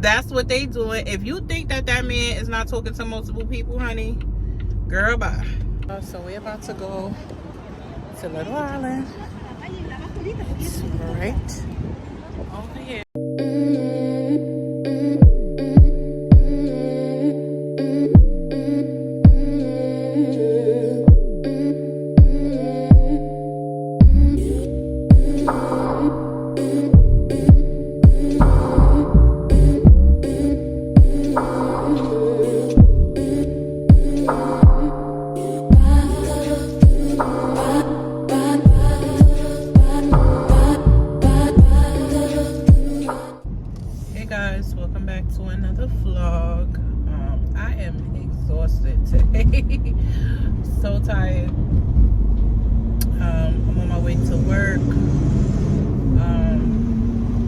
That's what they doing. If you think that that man is not talking to multiple people, honey, girl, bye. So we're about to go to Little Island. It's right over here. Guys, welcome back to another vlog. I am exhausted today. So tired. I'm on my way to work,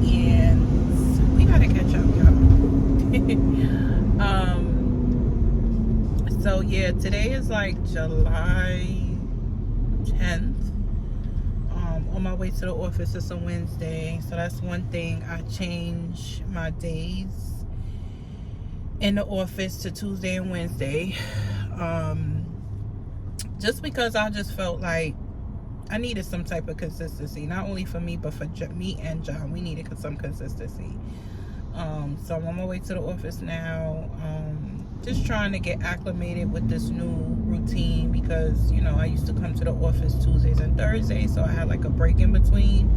and we gotta catch up, y'all. So yeah, today is like July 10th. On my way to the office. It's a Wednesday, so that's one thing. I change my days in the office to Tuesday and Wednesday, just because I just felt like I needed some type of consistency, not only for me but for me and John. We needed some consistency. So I'm on my way to the office now, just trying to get acclimated with this new routine, because you know I used to come to the office Tuesdays and Thursdays, so I had like a break in between.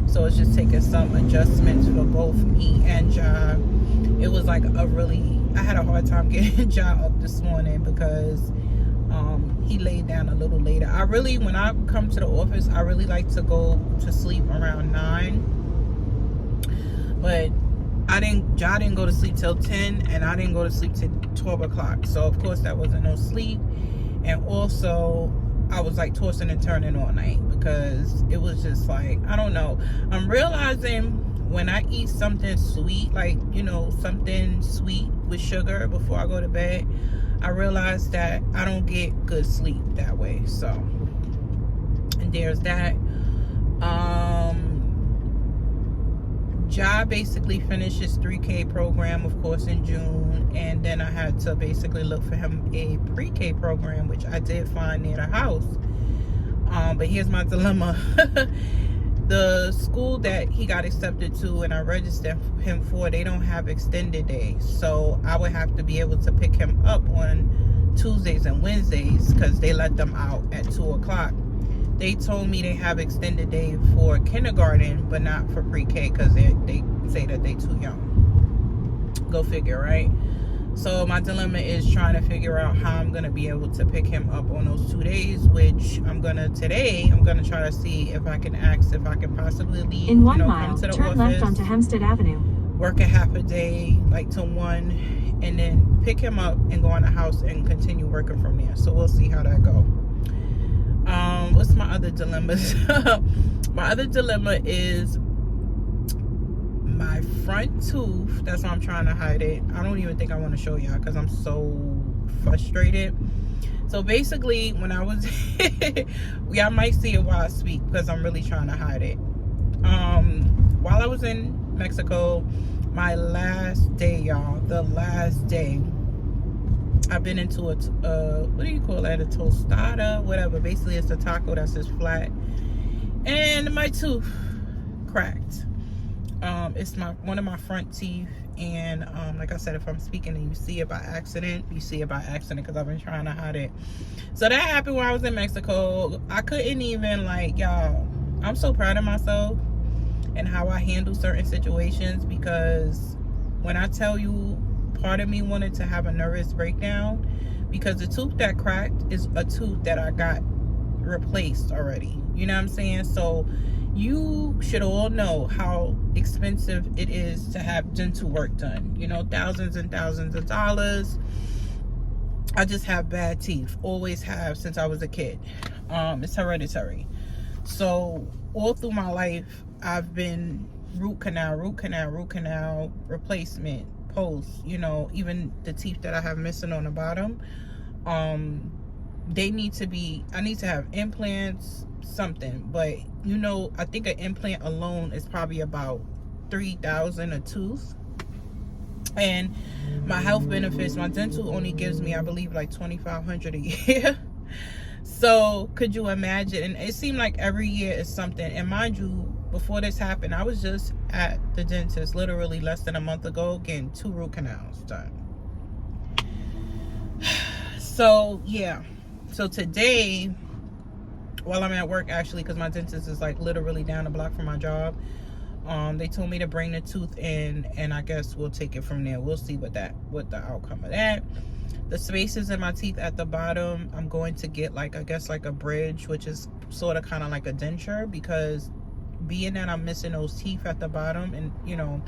So it's just taking some adjustments for both me and Ja. It was like I had a hard time getting Ja up this morning because he laid down a little later. When I come to the office, I really like to go to sleep around 9, but Ja didn't go to sleep till 10, and I didn't go to sleep till 12 o'clock. So of course that wasn't no sleep. And also I was like tossing and turning all night because it was just like, I don't know. I'm realizing when I eat something sweet, like, you know, something sweet with sugar before I go to bed, I realize that I don't get good sleep that way. So, and there's that. Ja basically finished his 3K program, of course, in June, and then I had to basically look for him a pre-K program, which I did find near the house. But here's my dilemma. The school that he got accepted to and I registered him for, they don't have extended days, so I would have to be able to pick him up on Tuesdays and Wednesdays because they let them out at 2 o'clock. They told me they have extended day for kindergarten, but not for pre-K because they say that they too young. Go figure, right? So my dilemma is trying to figure out how I'm going to be able to pick him up on those 2 days, which today I'm going to try to see if I can ask if I can possibly leave, in 1 come mile, to the turn office, left onto Hempstead Avenue, work a half a day, like till 1, and then pick him up and go in the house and continue working from there. So we'll see how that go. What's my other dilemmas? My other dilemma is my front tooth. That's why I'm trying to hide it. I don't even think I want to show y'all because I'm so frustrated. So basically, when I was y'all might see it while I speak because I'm really trying to hide it. While I was in Mexico, my last day, y'all, the last day, I've been into a what do you call that, a tostada, whatever. Basically it's a taco that's just flat, and my tooth cracked. It's one of my front teeth, and like I said, if I'm speaking and you see it by accident, you see it by accident because I've been trying to hide it. So that happened when I was in Mexico. I couldn't even, like, y'all, I'm so proud of myself and how I handle certain situations, because when I tell you, part of me wanted to have a nervous breakdown because the tooth that cracked is a tooth that I got replaced already. You know what I'm saying? So you should all know how expensive it is to have dental work done. You know, thousands and thousands of dollars. I just have bad teeth. Always have since I was a kid. It's hereditary. So all through my life, I've been root canal, replacement, post, you know, even the teeth that I have missing on the bottom, they need to be, I need to have implants, something. But you know, I think an implant alone is probably about $3,000 a tooth. And my health benefits, my dental only gives me, I believe, like $2,500 a year. So could you imagine? And it seemed like every year is something. And mind you, before this happened, I was just at the dentist literally less than a month ago getting 2 root canals done. So yeah, so today, while I'm at work, actually, because my dentist is like literally down the block from my job, they told me to bring the tooth in, and I guess we'll take it from there. We'll see what the outcome of that. The spaces in my teeth at the bottom, I'm going to get like, I guess like a bridge, which is sort of kind of like a denture, because being that I'm missing those teeth at the bottom, and you know,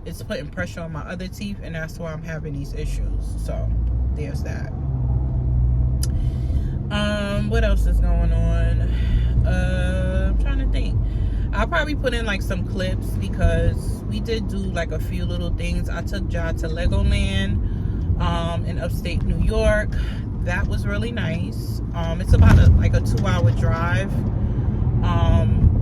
it's putting pressure on my other teeth, and that's why I'm having these issues. So there's that. What else is going on? I'm trying to think. I'll probably put in like some clips, because we did do like a few little things. I took Ja to Legoland in upstate New York. That was really nice. It's about like a 2-hour drive.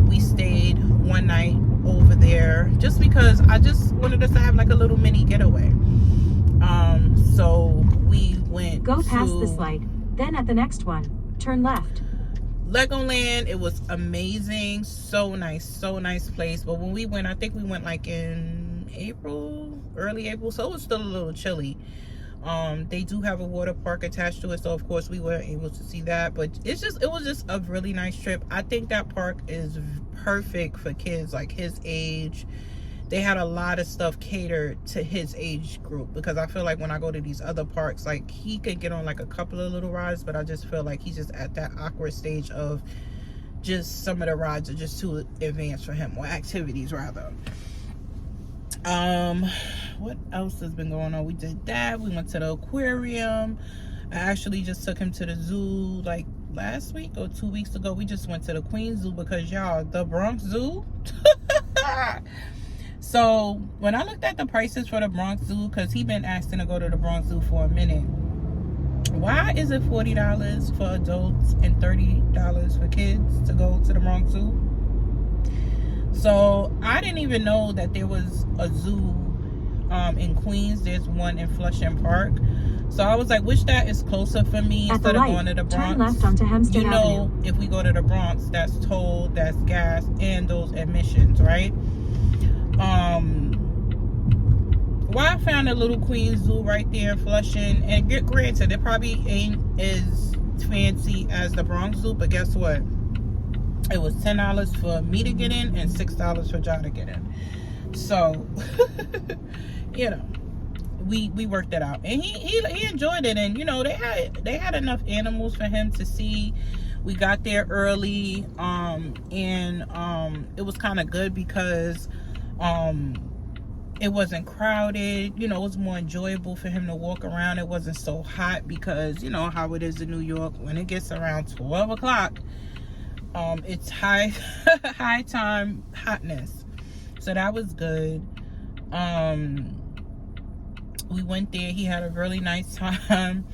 We stayed one night over there just because I just wanted us to have like a little mini getaway. So we went Go past this light, then at the next one, turn left. Legoland, it was amazing, so nice place. But when we went, I think we went like in April, early April, so it was still a little chilly. They do have a water park attached to it, so of course we weren't able to see that, but it was just a really nice trip. I think that park is perfect for kids like his age. They had a lot of stuff catered to his age group, because I feel like when I go to these other parks, like he could get on like a couple of little rides, but I just feel like he's just at that awkward stage of just some of the rides are just too advanced for him, or activities rather. What else has been going on? We did that. We went to the aquarium. I actually just took him to the zoo like last week or 2 weeks ago. We just went to the Queen Zoo, because y'all, the Bronx Zoo. So when I looked at the prices for the Bronx Zoo, because he been asking to go to the Bronx Zoo for a minute, why is it $40 for adults and $30 for kids to go to the Bronx Zoo? So I didn't even know that there was a zoo in Queens. There's one in Flushing Park. So I was like, wish that is closer for me instead of going to the Bronx. Turn left onto Hempstead You know, Avenue. if we go to the Bronx, that's toll, that's gas, and those admissions, right? Well, I found a little Queens Zoo right there in Flushing, and granted, it probably ain't as fancy as the Bronx Zoo, but guess what? It was $10 for me to get in and $6 for Ja to get in. So, you know, we worked it out, and he enjoyed it. And you know, they had enough animals for him to see. We got there early, and it was kind of good because it wasn't crowded. You know, it was more enjoyable for him to walk around. It wasn't so hot, because you know how it is in New York when it gets around 12 o'clock. It's high time hotness. So that was good. We went there. He had a really nice time.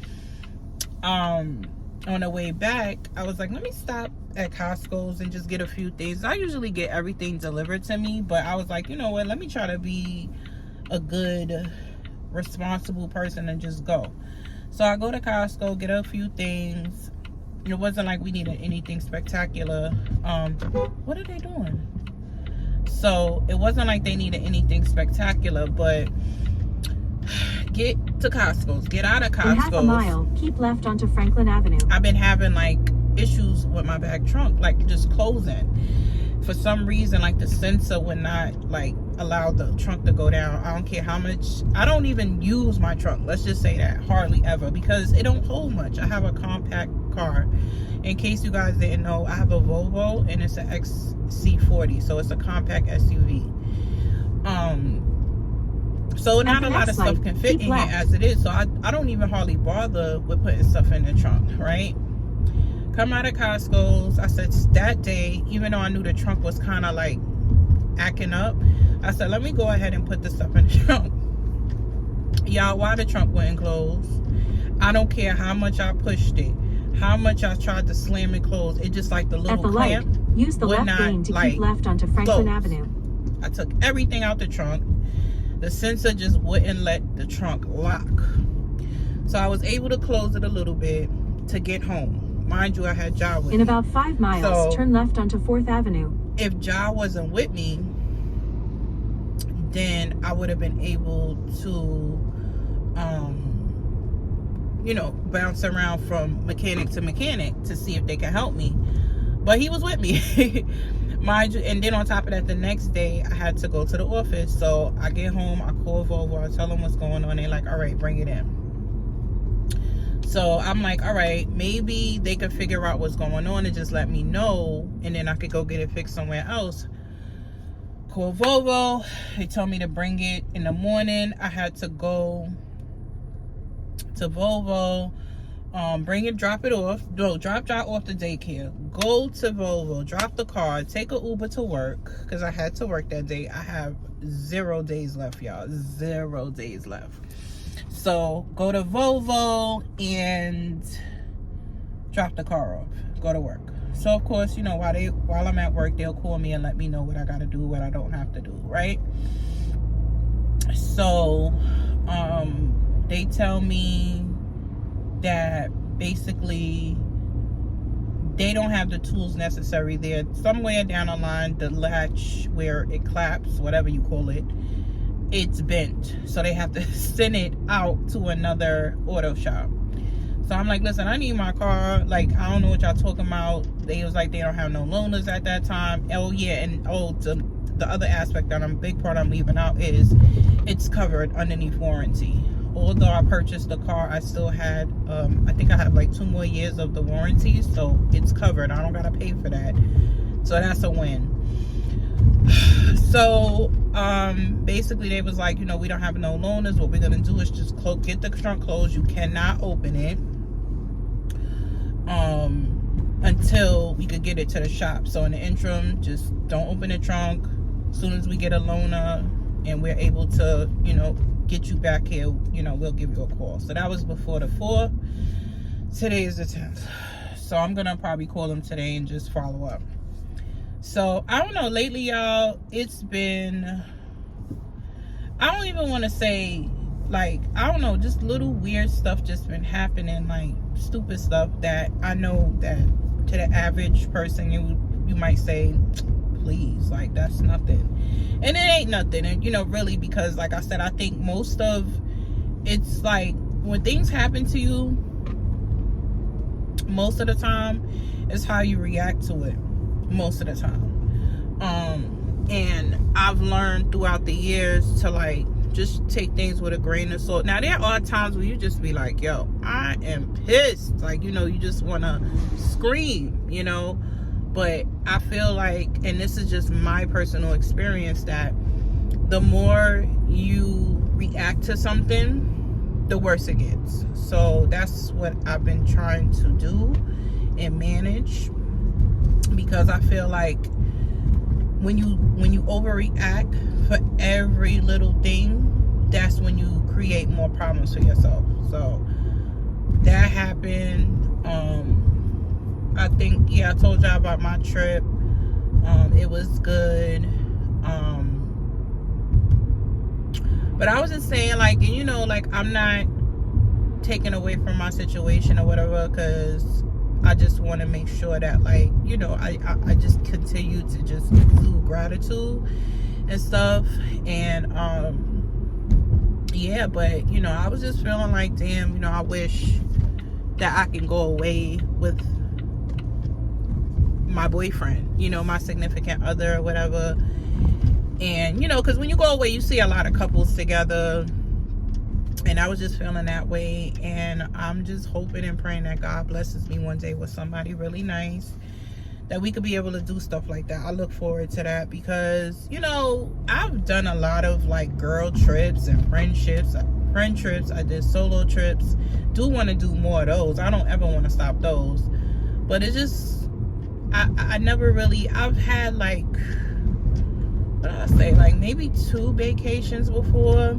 On the way back, I was like, let me stop at Costco's and just get a few things. I usually get everything delivered to me, but I was like, you know what, let me try to be a good, responsible person and just go. So I go to Costco, get a few things. It wasn't like we needed anything spectacular. What are they doing? So it wasn't like they needed anything spectacular, but get to Costco's, get out of Costco's. In half a mile, keep left onto Franklin Avenue. I've been having like issues with my back trunk, like just closing. For some reason, like the sensor would not like allow the trunk to go down. I don't care how much. I don't even use my trunk, let's just say that, hardly ever, because it don't hold much. I have a compact car. In case you guys didn't know, I have a Volvo, and it's an XC40, so it's a compact SUV. So not a lot of stuff can fit in here as it is, so I don't even hardly bother with putting stuff in the trunk, right? Come out of Costco's. I said that day, even though I knew the trunk was kind of like acting up, I said, let me go ahead and put the stuff in the trunk. Y'all, why the trunk wouldn't close? I don't care how much I pushed it, how much I tried to slam it close. It just like the little clamp. Use the left lane to keep left onto Franklin Avenue. I took everything out the trunk. the sensor just wouldn't let the trunk lock. So I was able to close it a little bit to get home. Mind you, I had Ja with me. In about 5 miles, So, turn left onto 4th Avenue. If Ja wasn't with me, then I would have been able to, you know, bounce around from mechanic to mechanic to see if they can help me. But he was with me. Mind you, and then on top of that, the next day I had to go to the office. So I get home, I call Volvo, I tell them what's going on. They're like, all right, bring it in. So I'm like, all right, maybe they can figure out what's going on and just let me know, and then I could go get it fixed somewhere else. Call Volvo. They told me to bring it in the morning. I had to go to Volvo, bring it, drop it off. No, drop off the daycare. Go to Volvo, drop the car, take an Uber to work, because I had to work that day. I have 0 days left, y'all. 0 days left. So go to Volvo and drop the car off. Go to work. So of course, you know, while I'm at work, they'll call me and let me know what I gotta do, what I don't have to do, right? So they tell me that basically they don't have the tools necessary there. Somewhere down the line, the latch where it claps, whatever you call it, it's bent. So they have to send it out to another auto shop. So I'm like, listen, I need my car. Like, I don't know what y'all talking about. They was like, they don't have no loaners at that time. Oh yeah, and the other aspect that I'm big part I'm leaving out is it's covered underneath warranty. Although I purchased the car, I still had I think I have like 2 more years of the warranty, so it's covered. I don't gotta pay for that. So that's a win. So basically they was like, you know, we don't have no loaners. What we're gonna do is just get the trunk closed. You cannot open it until we could get it to the shop. So in the interim, just don't open the trunk. As soon as we get a loaner and we're able to, you know, get you back here, you know, we'll give you a call. So that was before the 4th. Today is the 10th. So I'm gonna probably call them today and just follow up. So I don't know, lately y'all, it's been, I don't even want to say, like, I don't know, just little weird stuff just been happening, like stupid stuff that I know that to the average person you might say, please, like, that's nothing. And it ain't nothing. And you know, really, because like I said, I think most of it's like when things happen to you, most of the time it's how you react to it. Most of the time. And I've learned throughout the years to like just take things with a grain of salt. Now there are times where you just be like, yo, I am pissed, like, you know, you just want to scream, you know. But I feel like, and this is just my personal experience, that the more you react to something, the worse it gets. So that's what I've been trying to do and manage, because I feel like when you overreact for every little thing, that's when you create more problems for yourself. So that happened. I think, yeah, I told y'all about my trip. It was good. But I was just saying, like, you know, like, I'm not taking away from my situation or whatever, because I just want to make sure that, like, you know, I just continue to just exude gratitude and stuff. And yeah, but you know, I was just feeling like, damn, you know, I wish that I can go away with my boyfriend, you know, my significant other or whatever. And you know, because when you go away, you see a lot of couples together, and I was just feeling that way. And I'm just hoping and praying that God blesses me one day with somebody really nice, that we could be able to do stuff like that. I look forward to that, because you know, I've done a lot of like girl trips and friend trips. I did solo trips. Do want to do more of those. I don't ever want to stop those. But it's just, I never really, I've had like, what did I say, like maybe 2 vacations before,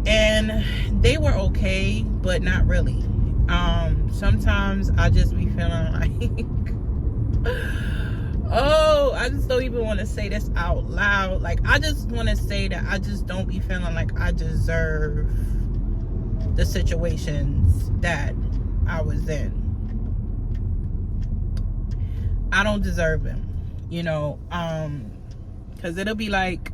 and they were okay, but not really. Sometimes I just be feeling like, Oh, I just don't even want to say this out loud. Like, I just want to say that I just don't be feeling like I deserve the situations that I was in. I don't deserve them, you know, because it'll be like,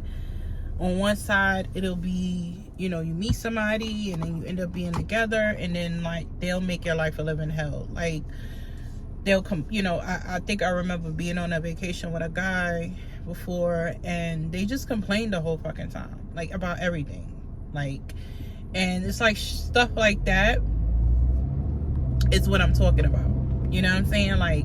on one side, it'll be, you know, you meet somebody and then you end up being together, and then, like, they'll make your life a living hell. Like, they'll come, you know, I think I remember being on a vacation with a guy before, and they just complained the whole fucking time, like, about everything. Like, and it's like stuff like that is what I'm talking about. You know what I'm saying? Like,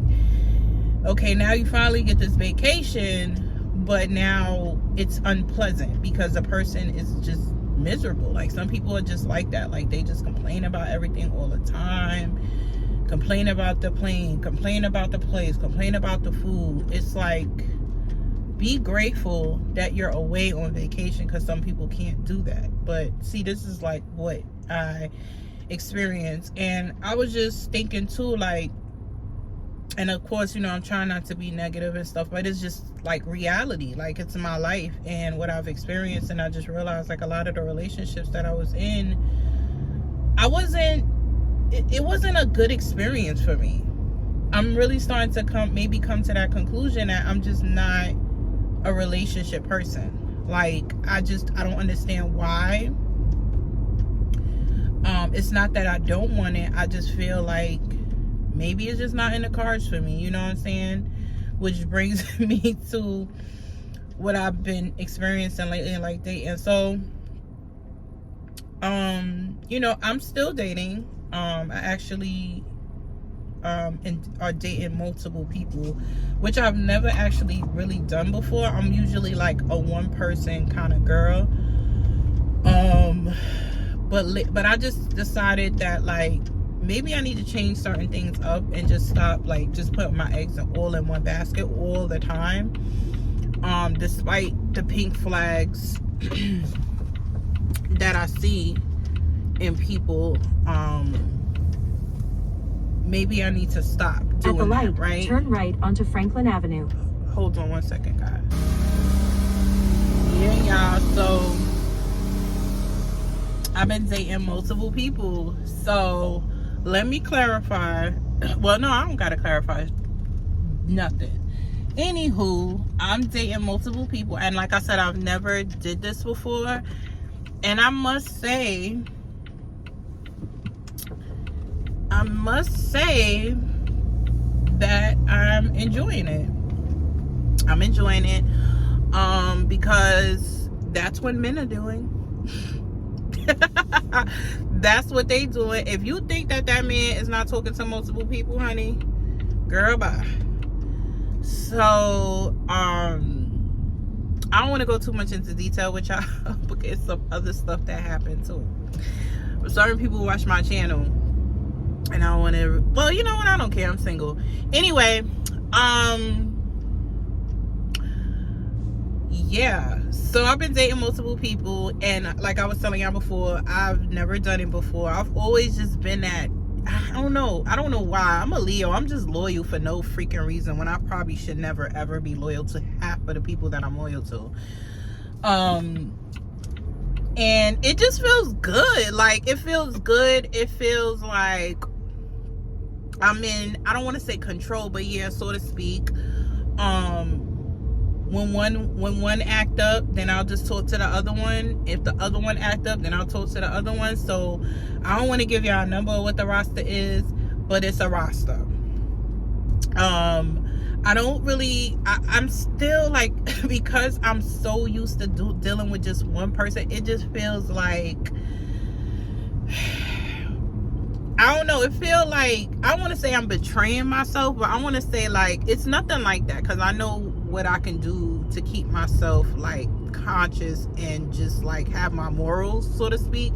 okay, now you finally get this vacation, but now it's unpleasant because the person is just miserable. Like, some people are just like that. Like, they just complain about everything all the time. Complain about the plane, complain about the place, complain about the food. It's like, be grateful that you're away on vacation, because some people can't do that. But see, this is like what I experienced. And I was just thinking too, like, and of course, you know, I'm trying not to be negative and stuff, but it's just like reality. Like, it's my life and what I've experienced. And I just realized, like, a lot of the relationships that I was in, it wasn't a good experience for me. I'm really starting to come to that conclusion that I'm just not a relationship person. Like, I don't understand why. It's not that I don't want it. I just feel like maybe it's just not in the cards for me. You know what I'm saying? Which brings me to what I've been experiencing lately, like dating. So, you know, I'm still dating. I actually are dating multiple people, which I've never actually really done before. I'm usually like a one person kind of girl. But I just decided that, like, maybe I need to change certain things up and just stop, like, just put my eggs all in one basket all the time. Despite the pink flags that I see in people, maybe I need to stop doing At the light, that, right? turn right onto Franklin Avenue. Hold on one second, guys. Yeah, y'all, so I've been dating multiple people. So let me clarify. Well, no, I don't gotta clarify nothing. Anywho, I'm dating multiple people, and like I said, I've never did this before, and I must say that I'm enjoying it. Because that's what men are doing. That's what they doing. If you think that man is not talking to multiple people, honey, girl, bye. So I don't want to go too much into detail with y'all because some other stuff that happened too. But certain people watch my channel, and I don't want to. Well, you know what? I don't care. I'm single. Anyway, yeah. So I've been dating multiple people, and like I was telling y'all before, I've never done it before. I've always just been that. I don't know why. I'm a Leo. I'm just loyal for no freaking reason, when I probably should never ever be loyal to half of the people that I'm loyal to. And it just feels good. Like, it feels good. It feels like I'm in, I don't want to say control, but yeah, so to speak. When one act up, then I'll just talk to the other one. If the other one act up, then I'll talk to the other one. So I don't want to give y'all a number of what the roster is, but it's a roster. I don't really, I'm still like, because I'm so used to dealing with just one person, it just feels like, I don't know, it feels like, I want to say I'm betraying myself, but I want to say, like, it's nothing like that, because I know what I can do to keep myself, like, conscious and just, like, have my morals, so to speak.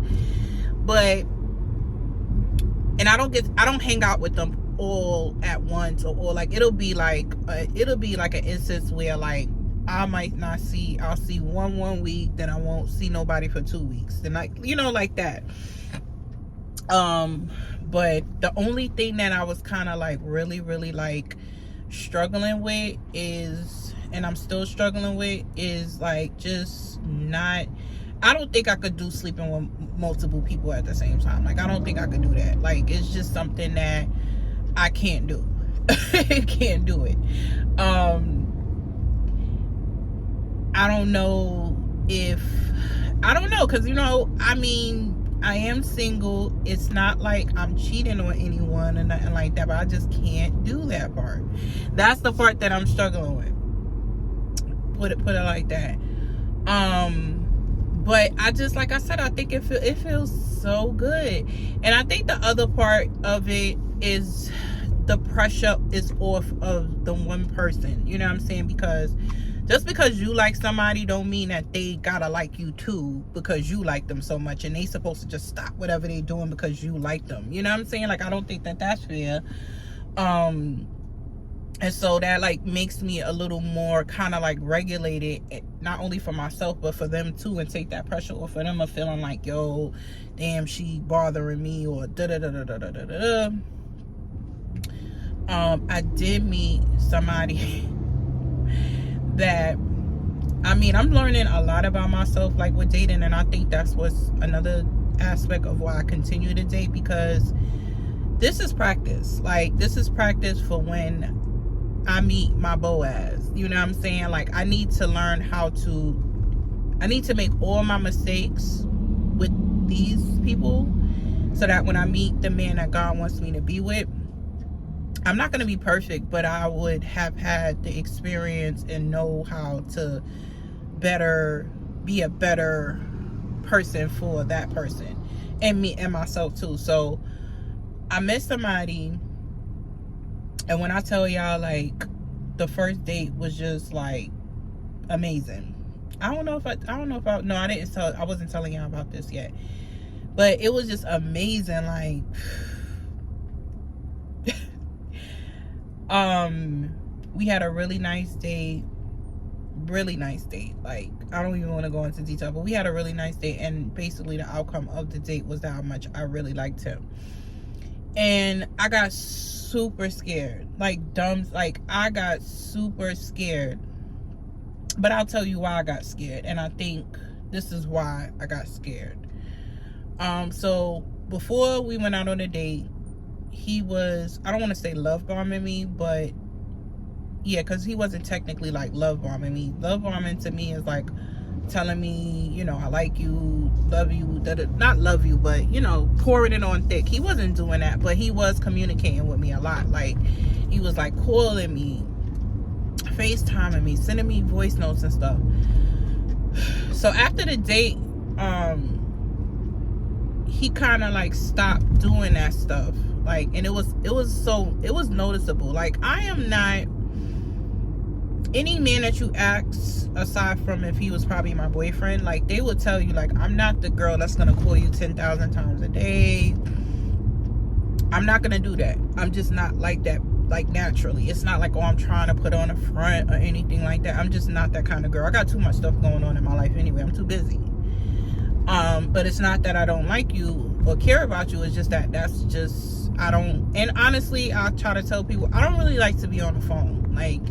But, and I don't hang out with them all at once, or like, it'll be like an instance where, like, I might not see, I'll see one week, then I won't see nobody for 2 weeks, then, like, you know, like that. But the only thing that I was kind of like really like struggling with is, and I'm still struggling with, is like just not, I don't think I could do sleeping with multiple people at the same time. Like, I don't think I could do that. Like, it's just something that I can't do. Can't do it. I don't know if, I don't know, because, you know, I mean, I am single. It's not like I'm cheating on anyone or nothing like that, but I just can't do that part. That's the part that I'm struggling with. Put it like that. But I just, like I said, I think it feels so good. And I think the other part of it is the pressure is off of the one person. You know what I'm saying? Because just because you like somebody don't mean that they gotta like you too, because you like them so much, and they supposed to just stop whatever they doing because you like them. You know what I'm saying? Like, I don't think that that's fair. And so that like makes me a little more kind of like regulated, not only for myself but for them too, and take that pressure off of them of feeling like, yo, damn, she bothering me, or da da da da da da da da. I did meet somebody that, I mean, I'm learning a lot about myself, like with dating, and I think that's what's another aspect of why I continue to date, because this is practice. Like, this is practice for when I meet my Boaz. You know what I'm saying? Like, I need to learn how to, I need to make all my mistakes with these people so that when I meet the man that God wants me to be with, I'm not going to be perfect, but I would have had the experience and know how to be a better person for that person, and me and myself too. So I met somebody, and when I tell y'all, like, the first date was just like amazing. I wasn't telling y'all about this yet, but it was just amazing. Like, we had a really nice date. Like, I don't even want to go into detail, but we had a really nice date, and basically the outcome of the date was how much I really liked him. And I got super scared, like dumb, like I got super scared. But I'll tell you why I got scared, and I think this is why I got scared. So before we went out on a date, he was, I don't want to say love bombing me, but yeah, because he wasn't technically like love bombing me. Love bombing to me is like telling me, you know, I like you, love you, not love you, but, you know, pouring it on thick. He wasn't doing that, but he was communicating with me a lot. Like, he was like calling me, FaceTiming me, sending me voice notes and stuff. So after the date, he kind of like stopped doing that stuff. Like, and it was noticeable. Like, I am not, any man that you ask, aside from if he was probably my boyfriend, like, they will tell you, like, I'm not the girl that's gonna call you 10,000 times a day. I'm not gonna do that. I'm just not like that, like, naturally. It's not like, oh, I'm trying to put on a front or anything like that. I'm just not that kind of girl. I got too much stuff going on in my life anyway. I'm too busy. But it's not that I don't like you or care about you. It's just that that's just, I don't, and honestly, I try to tell people, I don't really like to be on the phone. Like,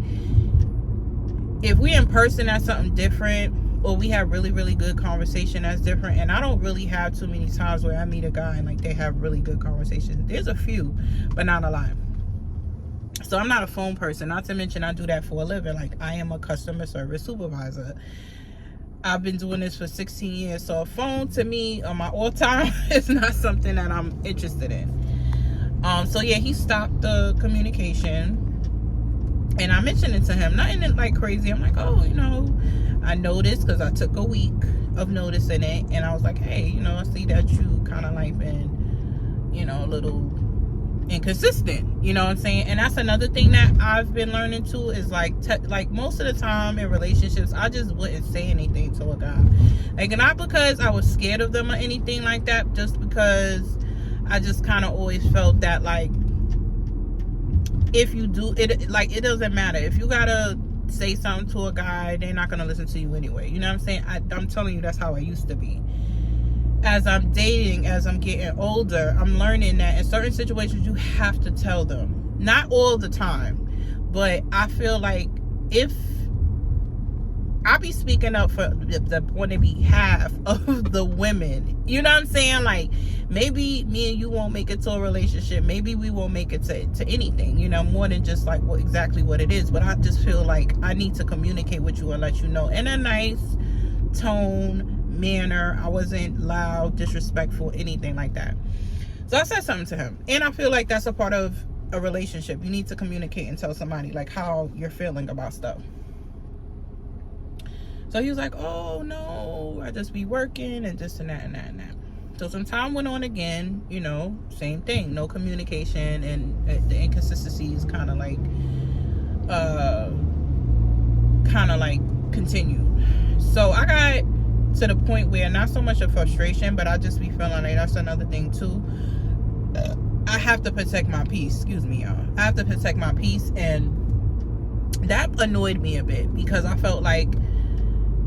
if we in person, that's something different, or we have really, really good conversation, that's different. And I don't really have too many times where I meet a guy and like they have really good conversations. There's a few, but not a lot. So I'm not a phone person. Not to mention I do that for a living. Like, I am a customer service supervisor. I've been doing this for 16 years. So a phone to me on my all time is not something that I'm interested in. So yeah, he stopped the communication. And I mentioned it to him, nothing like crazy. I'm like, oh, you know, I noticed, because I took a week of noticing it. And I was like, hey, you know, I see that you kind of like been, you know, a little inconsistent, you know what I'm saying? And that's another thing that I've been learning too, is like most of the time in relationships, I just wouldn't say anything to a guy. Like, not because I was scared of them or anything like that, just because I just kind of always felt that, like, if you do it, like, it doesn't matter. If you gotta say something to a guy, they're not gonna listen to you anyway. You know what I'm saying? I'm telling you, that's how I used to be. As I'm dating, as I'm getting older, I'm learning that in certain situations, you have to tell them. Not all the time, But I feel like if I be speaking up for on the behalf of the women, you know what I'm saying? Like, maybe me and you won't make it to a relationship. Maybe we won't make it to anything, you know, more than just like exactly what it is. But I just feel like I need to communicate with you and let you know in a nice tone, manner. I wasn't loud, disrespectful, anything like that. So I said something to him. And I feel like that's a part of a relationship. You need to communicate and tell somebody like how you're feeling about stuff. So he was like, oh no, I just be working and this and that and that and that. So some time went on again, you know, same thing, no communication, and the inconsistencies kind of like continued. So I got to the point where not so much of frustration, but I just be feeling like that's another thing too. I have to protect my peace. Excuse me, y'all. I have to protect my peace, and that annoyed me a bit because I felt like,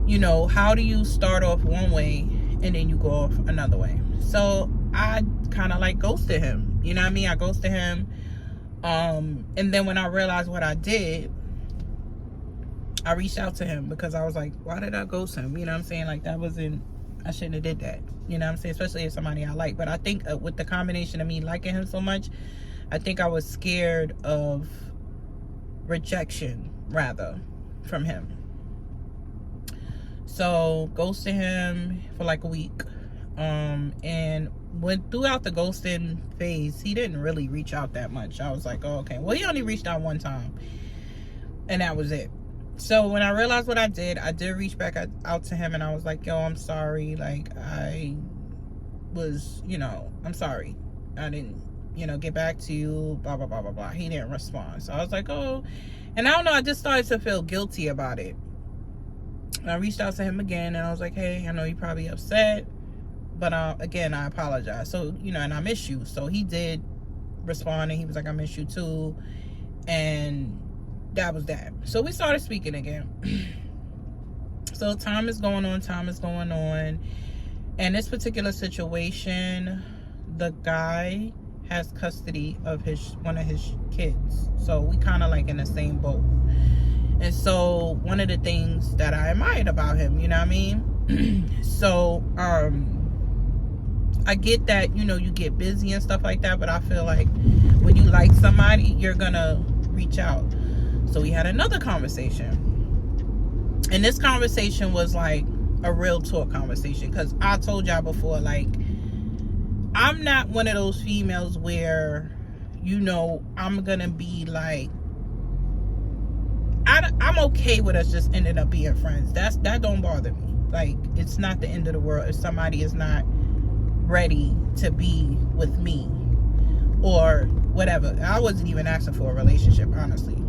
you know, how do you start off one way and then you go off another way? So I kind of like ghosted him. You know what I mean? I ghosted him. And then when I realized what I did, I reached out to him because I was like, why did I ghost him? You know what I'm saying? Like, I shouldn't have did that. You know what I'm saying? Especially if somebody I like. But I think with the combination of me liking him so much, I think I was scared of rejection, rather, from him. So ghosted him for like a week, and throughout the ghosting phase, he didn't really reach out that much. I was like, oh, okay. Well, he only reached out one time, and that was it. So when I realized what I did reach back out to him, and I was like, yo, I'm sorry. Like, I was, you know, I'm sorry. I didn't, you know, get back to you, blah, blah, blah, blah, blah. He didn't respond. So I was like, oh, and I don't know, I just started to feel guilty about it. And I reached out to him again, and I was like, hey, I know you're probably upset, but again, I apologize. So, you know, and I miss you. So he did respond, and he was like, I miss you too. And that was that. So we started speaking again. So time is going on. And this particular situation, the guy has custody of one of his kids. So we kind of like in the same boat. And so one of the things that I admired about him, you know what I mean? So I get that, you know, you get busy and stuff like that, but I feel like when you like somebody, you're gonna reach out. So we had another conversation. And this conversation was like a real talk conversation, because I told y'all before, like, I'm not one of those females where, you know, I'm gonna be like, I'm okay with us just ending up being friends. That don't bother me. Like, it's not the end of the world if somebody is not ready to be with me or whatever. I wasn't even asking for a relationship, honestly.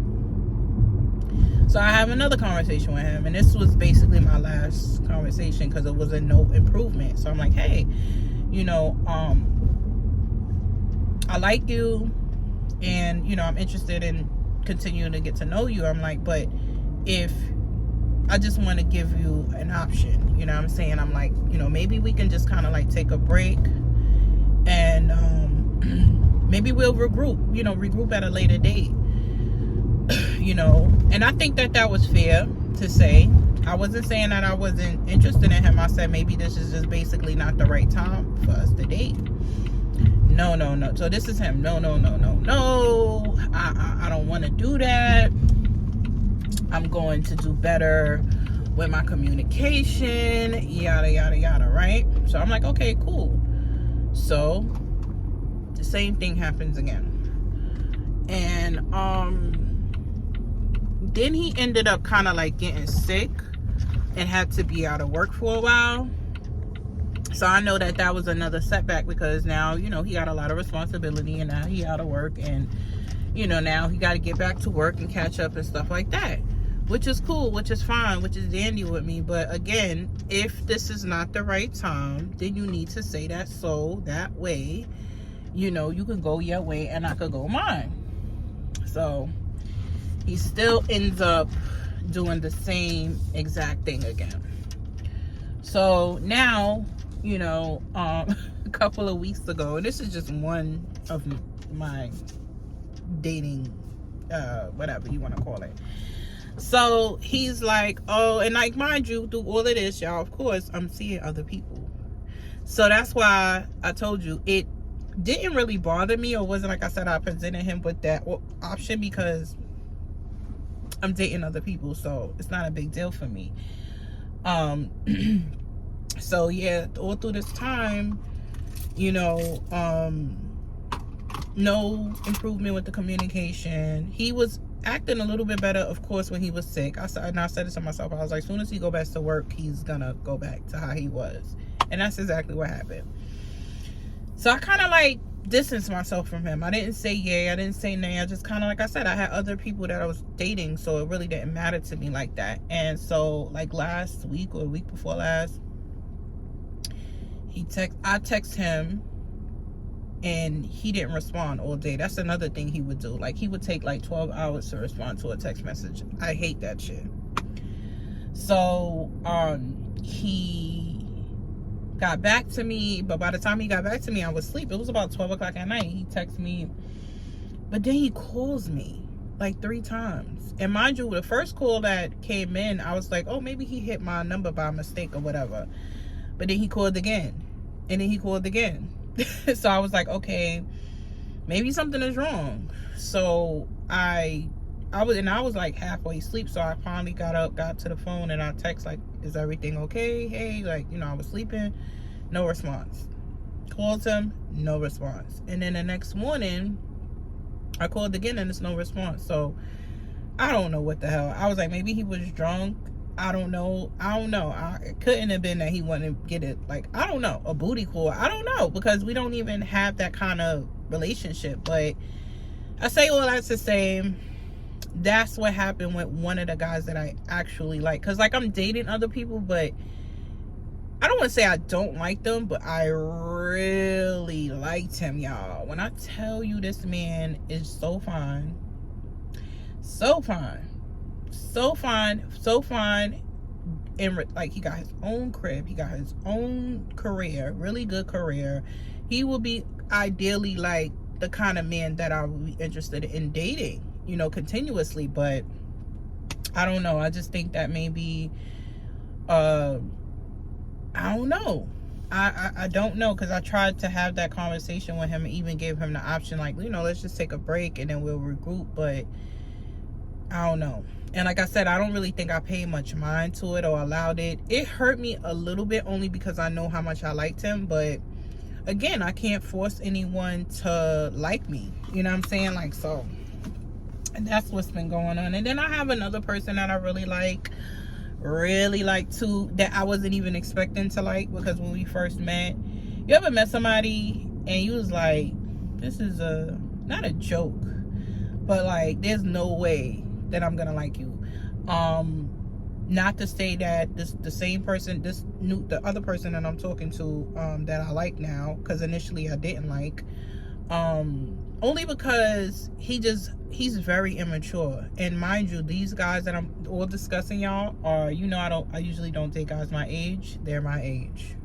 So I have another conversation with him, and this was basically my last conversation because it was a no improvement. So I'm like, hey, you know, I like you, and, you know, I'm interested in continuing to get to know you. I'm like, but if I just want to give you an option, you know what I'm saying? I'm like, you know, maybe we can just kind of like take a break, and maybe we'll regroup at a later date. You know, and I think that was fair to say. I wasn't saying that I wasn't interested in him. I said maybe this is just basically not the right time for us to date. No. So this is him. No. I don't want to do that. I'm going to do better with my communication, yada, yada, yada, right? So I'm like, okay, cool. So the same thing happens again. And then he ended up kind of like getting sick and had to be out of work for a while. So I know that was another setback, because now, you know, he got a lot of responsibility, and now he out of work, and, you know, now he got to get back to work and catch up and stuff like that, which is cool, which is fine, which is dandy with me. But again, if this is not the right time, then you need to say that, so that way, you know, you can go your way and I could go mine. So he still ends up doing the same exact thing again. So now, you know, a couple of weeks ago, and this is just one of my dating whatever you want to call it. So he's like, oh, and like, mind you, through all of this, y'all, of course, I'm seeing other people. So that's why I told you it didn't really bother me, or wasn't like I said I presented him with that option, because I'm dating other people, so it's not a big deal for me. So yeah, all through this time, you know, no improvement with the communication. He was acting a little bit better, of course, when he was sick. I said it to myself. I was like, as soon as he go back to work, he's gonna go back to how he was, and that's exactly what happened. So I kind of like distanced myself from him. I didn't say yay, I didn't say nay. I just kind of, like I said, I had other people that I was dating, so it really didn't matter to me like that. And so like last week or a week before last, I text him and he didn't respond all day. That's another thing he would do. Like, he would take like 12 hours to respond to a text message. I hate that shit. So he got back to me, but by the time he got back to me, I was asleep. It was about 12 o'clock at night. He texts me, but then he calls me like 3 times. And mind you, the first call that came in, I was like, oh, maybe he hit my number by mistake or whatever. But then he called again, and then he called again. So I was like, okay, maybe something is wrong. So I was like halfway asleep. So I finally got up, got to the phone, and I text like, is everything okay? Hey, like, you know, I was sleeping. No response. Called him, no response. And then the next morning, I called again, and there's no response. So I don't know what the hell. I was like, maybe he was drunk. I don't know. It couldn't have been that he wanted to get it, like, I don't know, a booty call. I don't know, because we don't even have that kind of relationship. But I say all that to say, that's what happened with one of the guys that I actually like. Because, like, I'm dating other people, but I don't want to say I don't like them, but I really liked him, y'all. When I tell you, this man is so fine. So fine. So fine. And like, he got his own crib, he got his own career, really good career. He will be ideally like the kind of man that I would be interested in dating, you know, continuously. But I don't know, I just think that maybe I don't know. I don't know, because I tried to have that conversation with him and even gave him the option, like, you know, let's just take a break and then we'll regroup. But I don't know. And like I said, I don't really think I paid much mind to it or allowed it. It hurt me a little bit, only because I know how much I liked him. But again, I can't force anyone to like me. You know what I'm saying? Like, so, and that's what's been going on. And then I have another person that I really like too, that I wasn't even expecting to like, because when we first met, you ever met somebody and you was like, this is not a joke, but like, there's no way that I'm gonna like you. Not to say that the same person, the other person that I'm talking to, that I like now, because initially I didn't like, only because he's very immature. And mind you, these guys that I'm all discussing, y'all, are, you know, I usually don't date guys my age. They're my age.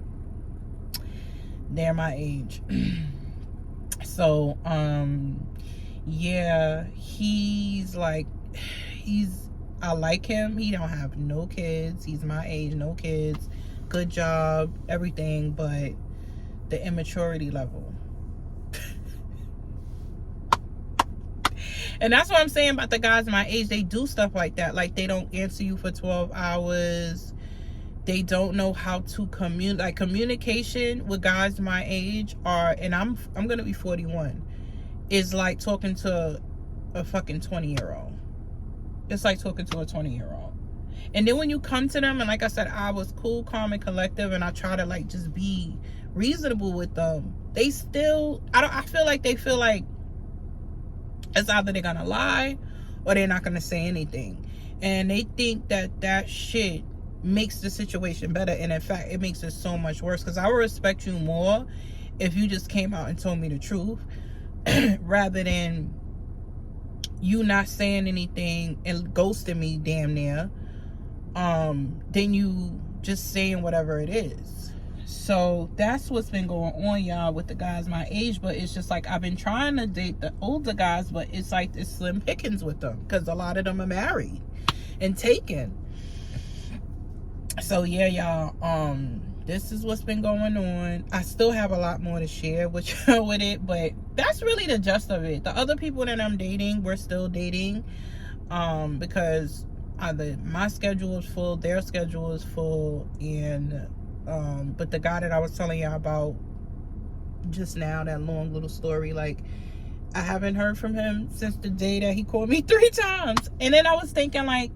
So yeah, I like him. He don't have no kids. He's my age, no kids, good job, everything, but the immaturity level. And that's what I'm saying about the guys my age. They do stuff like that. Like, they don't answer you for 12 hours. They don't know how to communicate. Like, communication with guys my age and I'm gonna be 41, is like talking to a fucking 20-year-old. It's like talking to a 20-year-old. And then when you come to them, and like I said, I was cool, calm, and collective, and I try to like just be reasonable with them, they still, I feel like they feel like it's either they're gonna lie or they're not gonna say anything. And they think that shit makes the situation better, and in fact, it makes it so much worse. Because I would respect you more if you just came out and told me the truth, rather than you not saying anything and ghosting me damn near, then you just saying whatever it is. So that's what's been going on, y'all, with the guys my age. But it's just like I've been trying to date the older guys, but it's like it's slim pickings with them because a lot of them are married and taken. So yeah, y'all, this is what's been going on. I still have a lot more to share with it, but that's really the gist of it. The other people that I'm dating, we're still dating, because either my schedule is full, their schedule is full, and but the guy that I was telling y'all about just now, that long little story, like I haven't heard from him since the day that he called me 3 times. And then I was thinking, like,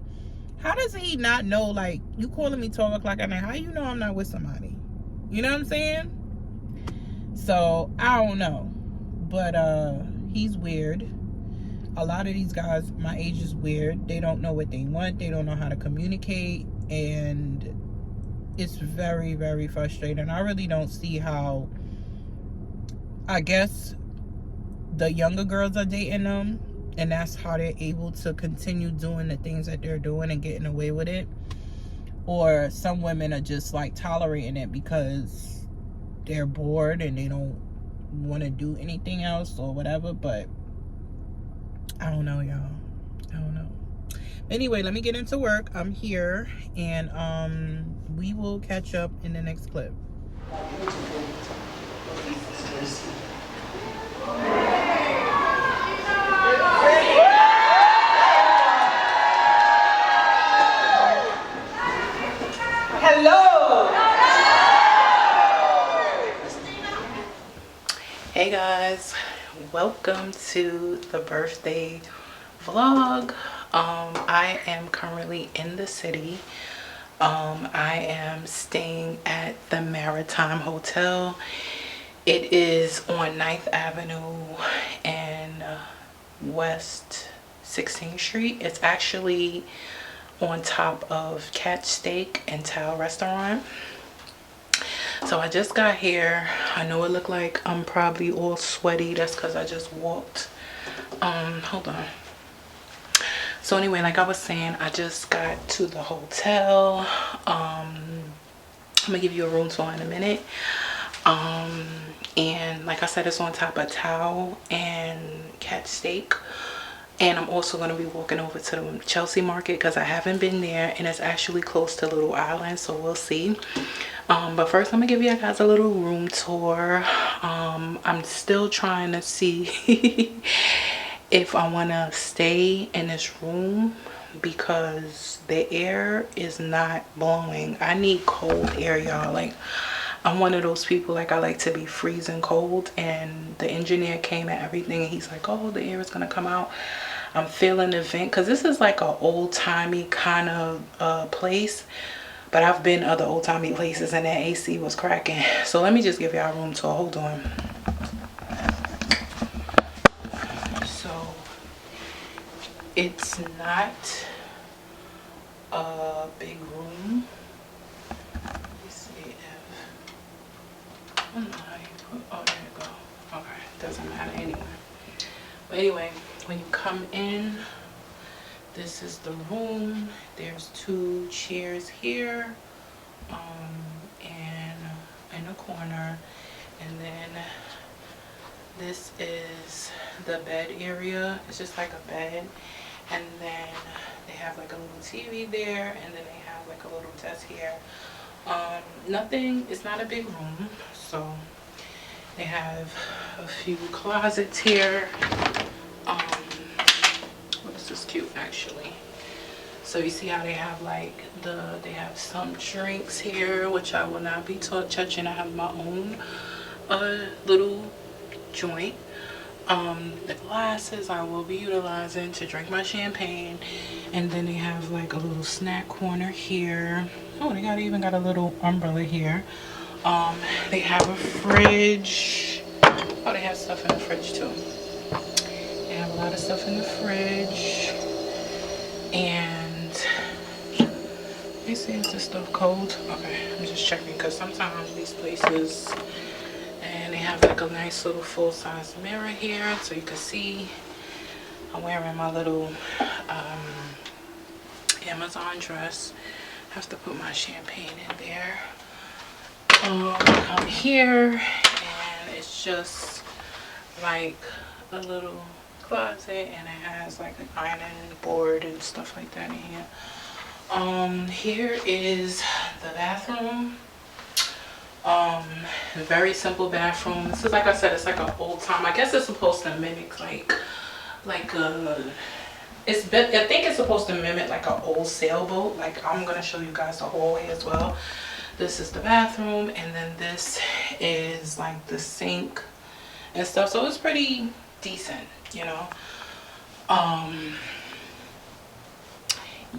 how does he not know? Like, you calling me 12 o'clock at night, how you know I'm not with somebody? You know what I'm saying? So I don't know, but he's weird. A lot of these guys my age is weird. They don't know what they want, they don't know how to communicate, and it's very, very frustrating. I really don't see how, I guess the younger girls are dating them, and that's how they're able to continue doing the things that they're doing and getting away with it. Or some women are just like tolerating it because they're bored and they don't want to do anything else or whatever. But I don't know, y'all. I don't know. Anyway, let me get into work. I'm here, and we will catch up in the next clip. Hello. Hey guys, welcome to the birthday vlog. I am currently in the city. I am staying at the Maritime Hotel. It is on 9th Avenue and West 16th Street. It's actually on top of Cat Steak and Tao Restaurant. So I just got here. I know it looked like I'm probably all sweaty. That's because I just walked. Hold on. So anyway, like I was saying, I just got to the hotel. I'm gonna give you a room tour in a minute. And like I said, it's on top of Tao and Cat Steak. And I'm also going to be walking over to the Chelsea Market because I haven't been there, and it's actually close to Little Island, so we'll see. But first I'm gonna give you guys a little room tour. I'm still trying to see if I want to stay in this room because the air is not blowing. I need cold air, y'all. Like, I'm one of those people, like, I like to be freezing cold, and the engineer came at everything and he's like, oh, the air is gonna come out. I'm feeling the vent because this is like an old-timey kind of place, but I've been other old-timey places and that AC was cracking. So let me just give y'all a room tour. Hold on. So it's not a big room. Let's see if oh, there you go. Okay, doesn't matter anyway. But anyway, when you come in, this is the room. There's 2 chairs here, and in the corner, and then this is the bed area. It's just like a bed, and then they have like a little TV there, and then they have like a little desk here. Nothing, it's not a big room, so they have a few closets here. This is cute actually. So you see how they have like they have some drinks here, which I will not be touching. I have my own little joint. The glasses I will be utilizing to drink my champagne, and then they have like a little snack corner here. Oh, they even got a little umbrella here. They have a fridge. Oh, they have stuff in the fridge too. They have a lot of stuff in the fridge. And let me see, is this stuff cold? Okay, I'm just checking because sometimes these places, and they have like a nice little full-size mirror here so you can see. I'm wearing my little Amazon dress. Have to put my champagne in there. I'm here, and it's just like a little closet, and it has like an ironing board and stuff like that in here. Here is the bathroom. Very simple bathroom. This is, like I said, it's like an old time. I guess it's supposed to mimic like a, I think it's supposed to mimic like an old sailboat. Like, I'm gonna show you guys the hallway as well. This is the bathroom, and then this is like the sink and stuff. So it's pretty decent, you know.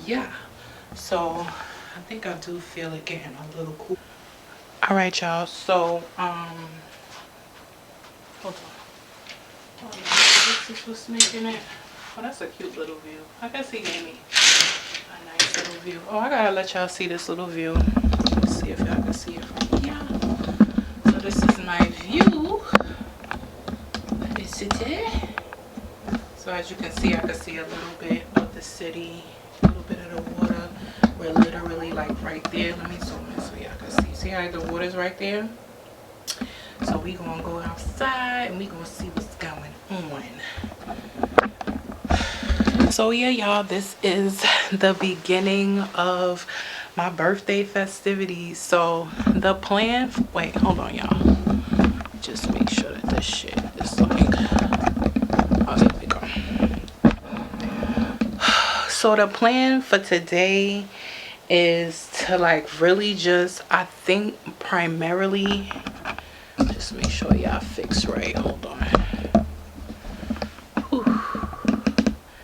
Yeah, so I think I do feel it getting a little cool. All right, y'all, so hold on. This is what's making it. Oh, that's a cute little view. I guess he gave me a nice little view. Oh, I gotta let y'all see this little view. Let's see if y'all can see it from here. So this is my view. Is it there? So as you can see, I can see a little bit of the city, a little bit of the water. We're literally like right there. Let me zoom in so y'all can see. See how the water's right there? So we gonna go outside and we gonna see what's going on. So yeah, y'all, this is the beginning of my birthday festivities. So the plan, wait, hold on, y'all. Just make sure that this shit is like, oh, there we go. So the plan for today is to like really just, I think primarily, just make sure y'all fix right. Hold on. Whew.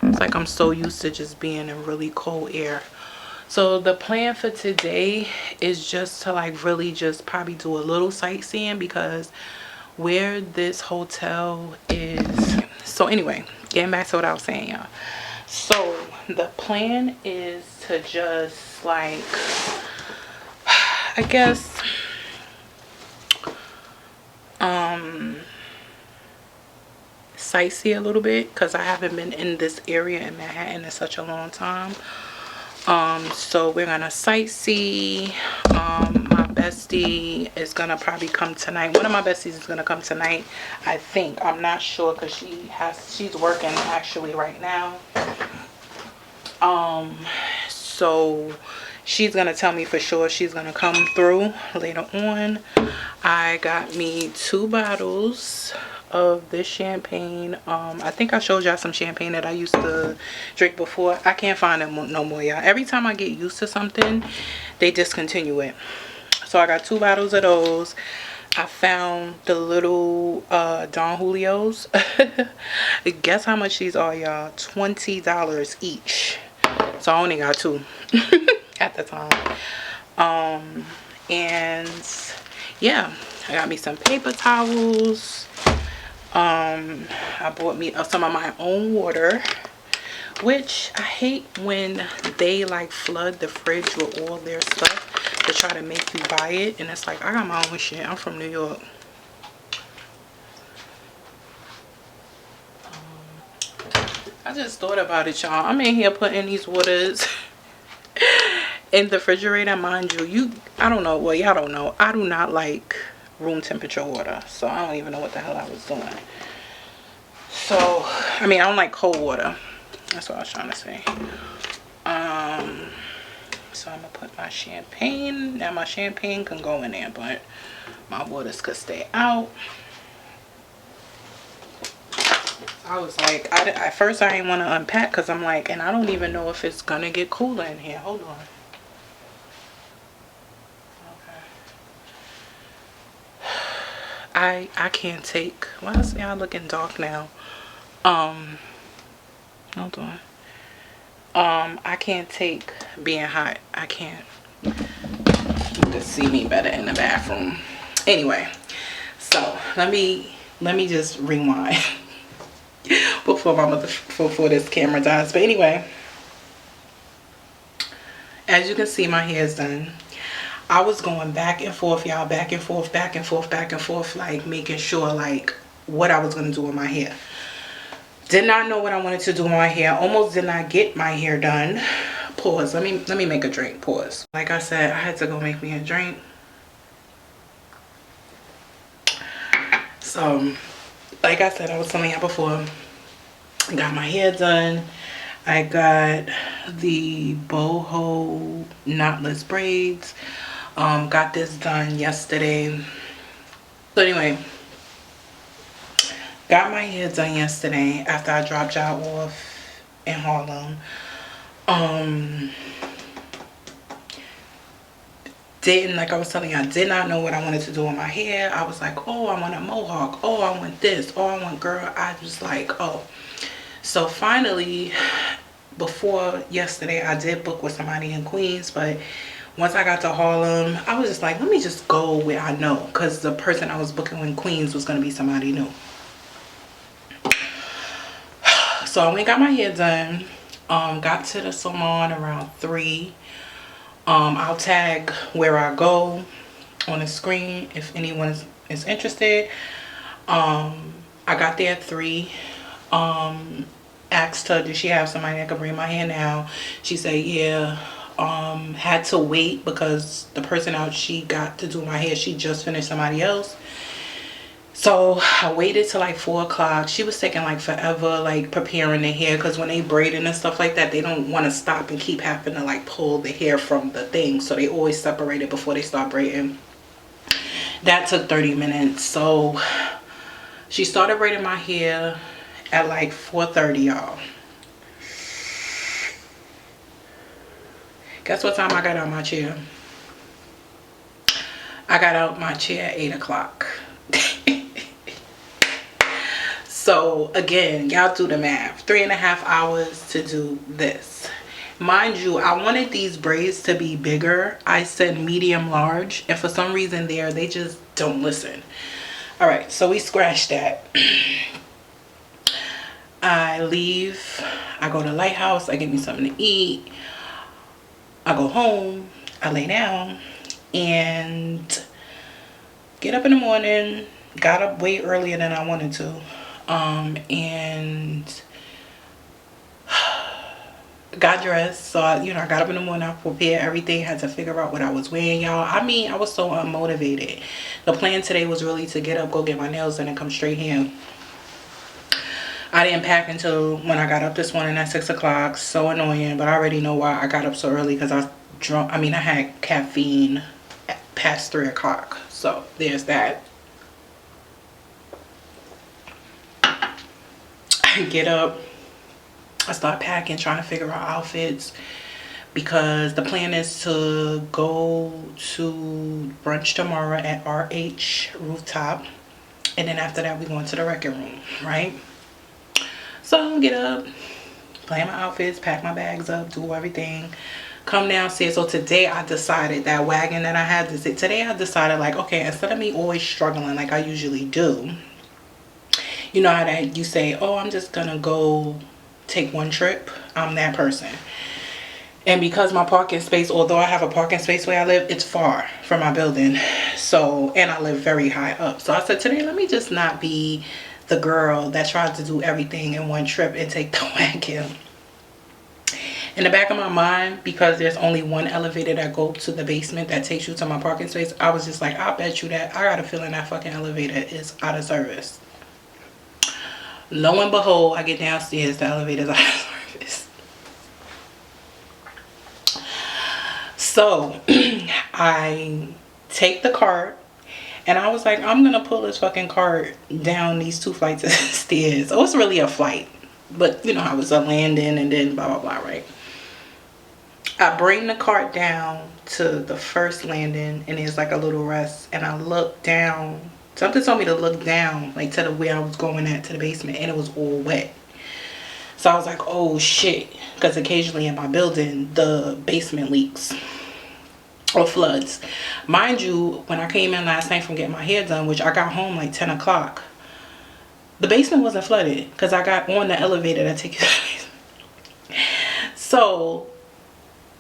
It's like I'm so used to just being in really cold air. So the plan for today is just to like really just probably do a little sightseeing, because where this hotel is. So anyway, getting back to what I was saying, y'all. So the plan is to just like, I guess, sightsee a little bit, because I haven't been in this area in Manhattan in such a long time. So we're gonna sightsee. My bestie is gonna probably come tonight. One of my besties is gonna come tonight, I think. I'm not sure, because she's working actually right now. So she's gonna tell me for sure she's gonna come through later on. I got me 2 bottles of this champagne. I think I showed y'all some champagne that I used to drink before. I can't find them no more, y'all. Every time I get used to something, they discontinue it. So I got 2 bottles of those. I found the little Don Julio's. Guess how much these are, y'all? $20 each. So I only got 2 at the time. And yeah, I got me some paper towels. I bought me some of my own water, which I hate when they like flood the fridge with all their stuff to try to make you buy it. And it's like, I got my own shit. I'm from New York. I just thought about it, y'all. I'm in here putting these waters in the refrigerator. Mind you, I don't know. Well, y'all don't know. I do not like room temperature water. So I don't even know what the hell I was doing. So, I mean, I don't like cold water. That's what I was trying to say. So I'm gonna put my champagne. Now my champagne can go in there, but my waters could stay out. I was like, at first I didn't want to unpack, because I'm like, and I don't even know if it's gonna get cooler in here. Hold on. Okay. I can't take, why is y'all looking dark now? Hold on. I can't take being hot. I can't. You can see me better in the bathroom. Anyway, so let me just rewind before this camera dies. But anyway, as you can see, my hair is done. I was going back and forth, y'all, back and forth, back and forth, back and forth, like making sure like what I was gonna do with my hair. Did not know what I wanted to do with my hair. Almost did not get my hair done. Pause. Let me make a drink. Pause. Like I said, I had to go make me a drink. So like I said, I was telling you before, I got my hair done. I got the boho knotless braids. Got this done yesterday. So anyway, got my hair done yesterday after I dropped y'all off in Harlem. Like I was telling you, I did not know what I wanted to do with my hair. I was like, oh, I want a mohawk. Oh, I want this. Oh, I want, girl. I was like, oh. So finally, before yesterday, I did book with somebody in Queens, but once I got to Harlem, I was just like, let me just go where I know, because the person I was booking in Queens was going to be somebody new. So I went and got my hair done. Got to the salon around 3. I'll tag where I go on the screen if anyone is interested. I got there at 3. Asked her, did she have somebody that could bring my hair now? She said, yeah. Had to wait because the person out she got to do my hair, she just finished somebody else. So I waited till like 4 o'clock. She was taking like forever, like preparing the hair, because when they braiding and stuff like that, they don't want to stop and keep having to like pull the hair from the thing, so they always separate it before they start braiding. That took 30 minutes. So she started braiding my hair at like 4:30, y'all. Guess what time I got out my chair? I got out my chair at 8 o'clock. So again, y'all do the math. 3.5 hours to do this. Mind you, I wanted these braids to be bigger. I said medium large, and for some reason they just don't listen. All right, so we scratched that. I leave, I go to Lighthouse, I get me something to eat, I go home, I lay down, and get up in the morning. Got up way earlier than I wanted to, and got dressed. So I got up in the morning, I prepared everything, had to figure out what I was wearing, y'all. I mean, I was so unmotivated. The plan today was really to get up, go get my nails done, and come straight here. I didn't pack until when I got up this morning at 6 o'clock. So annoying, but I already know why I got up so early, because I had caffeine past 3 o'clock. So there's that. I get up, I start packing, trying to figure out outfits, because the plan is to go to brunch tomorrow at RH Rooftop, and then after that we're going to the Wrecking Room, right? So get up, plan my outfits, pack my bags up, do everything, come downstairs. So today I decided, that wagon that I had to sit, today I decided, like, okay, instead of me always struggling like I usually do, you know how that you say, oh, I'm just gonna go take one trip. I'm that person. And because my parking space, although I have a parking space where I live, it's far from my building. So, and I live very high up. So I said, today, let me just not be the girl that tried to do everything in one trip and take the wagon. In the back of my mind, because there's only one elevator that goes to the basement that takes you to my parking space, I was just like, I bet you that I got a feeling that fucking elevator is out of service. Lo and behold, I get downstairs, the elevator's out of service. So I take the cart, and I was like, I'm gonna pull this fucking cart down these 2 flights of stairs. So it's really a flight, but you know how it's a landing and then blah blah blah, right? I bring the cart down to the first landing, and there's like a little rest, and I look down. Something told me to look down, like to the where I was going at, to the basement, and it was all wet. So I was like, oh shit, because occasionally in my building the basement leaks or floods. Mind you, when I came in last night from getting my hair done, which I got home like 10 o'clock, the basement wasn't flooded because I got on the elevator that takes you to the basement. So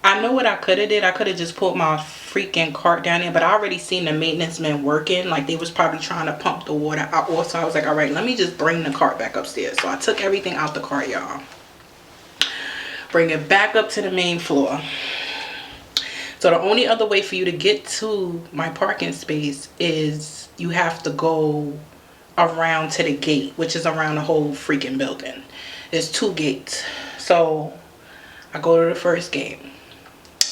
I know what I could have did. I could have just pulled my freaking cart down there, but I already seen the maintenance men working. Like, they was probably trying to pump the water out. Also, I was like, all right, let me just bring the cart back upstairs. So I took everything out the cart, y'all. Bring it back up to the main floor. So the only other way for you to get to my parking space is you have to go around to the gate, which is around the whole freaking building. There's 2 gates. So I go to the first gate.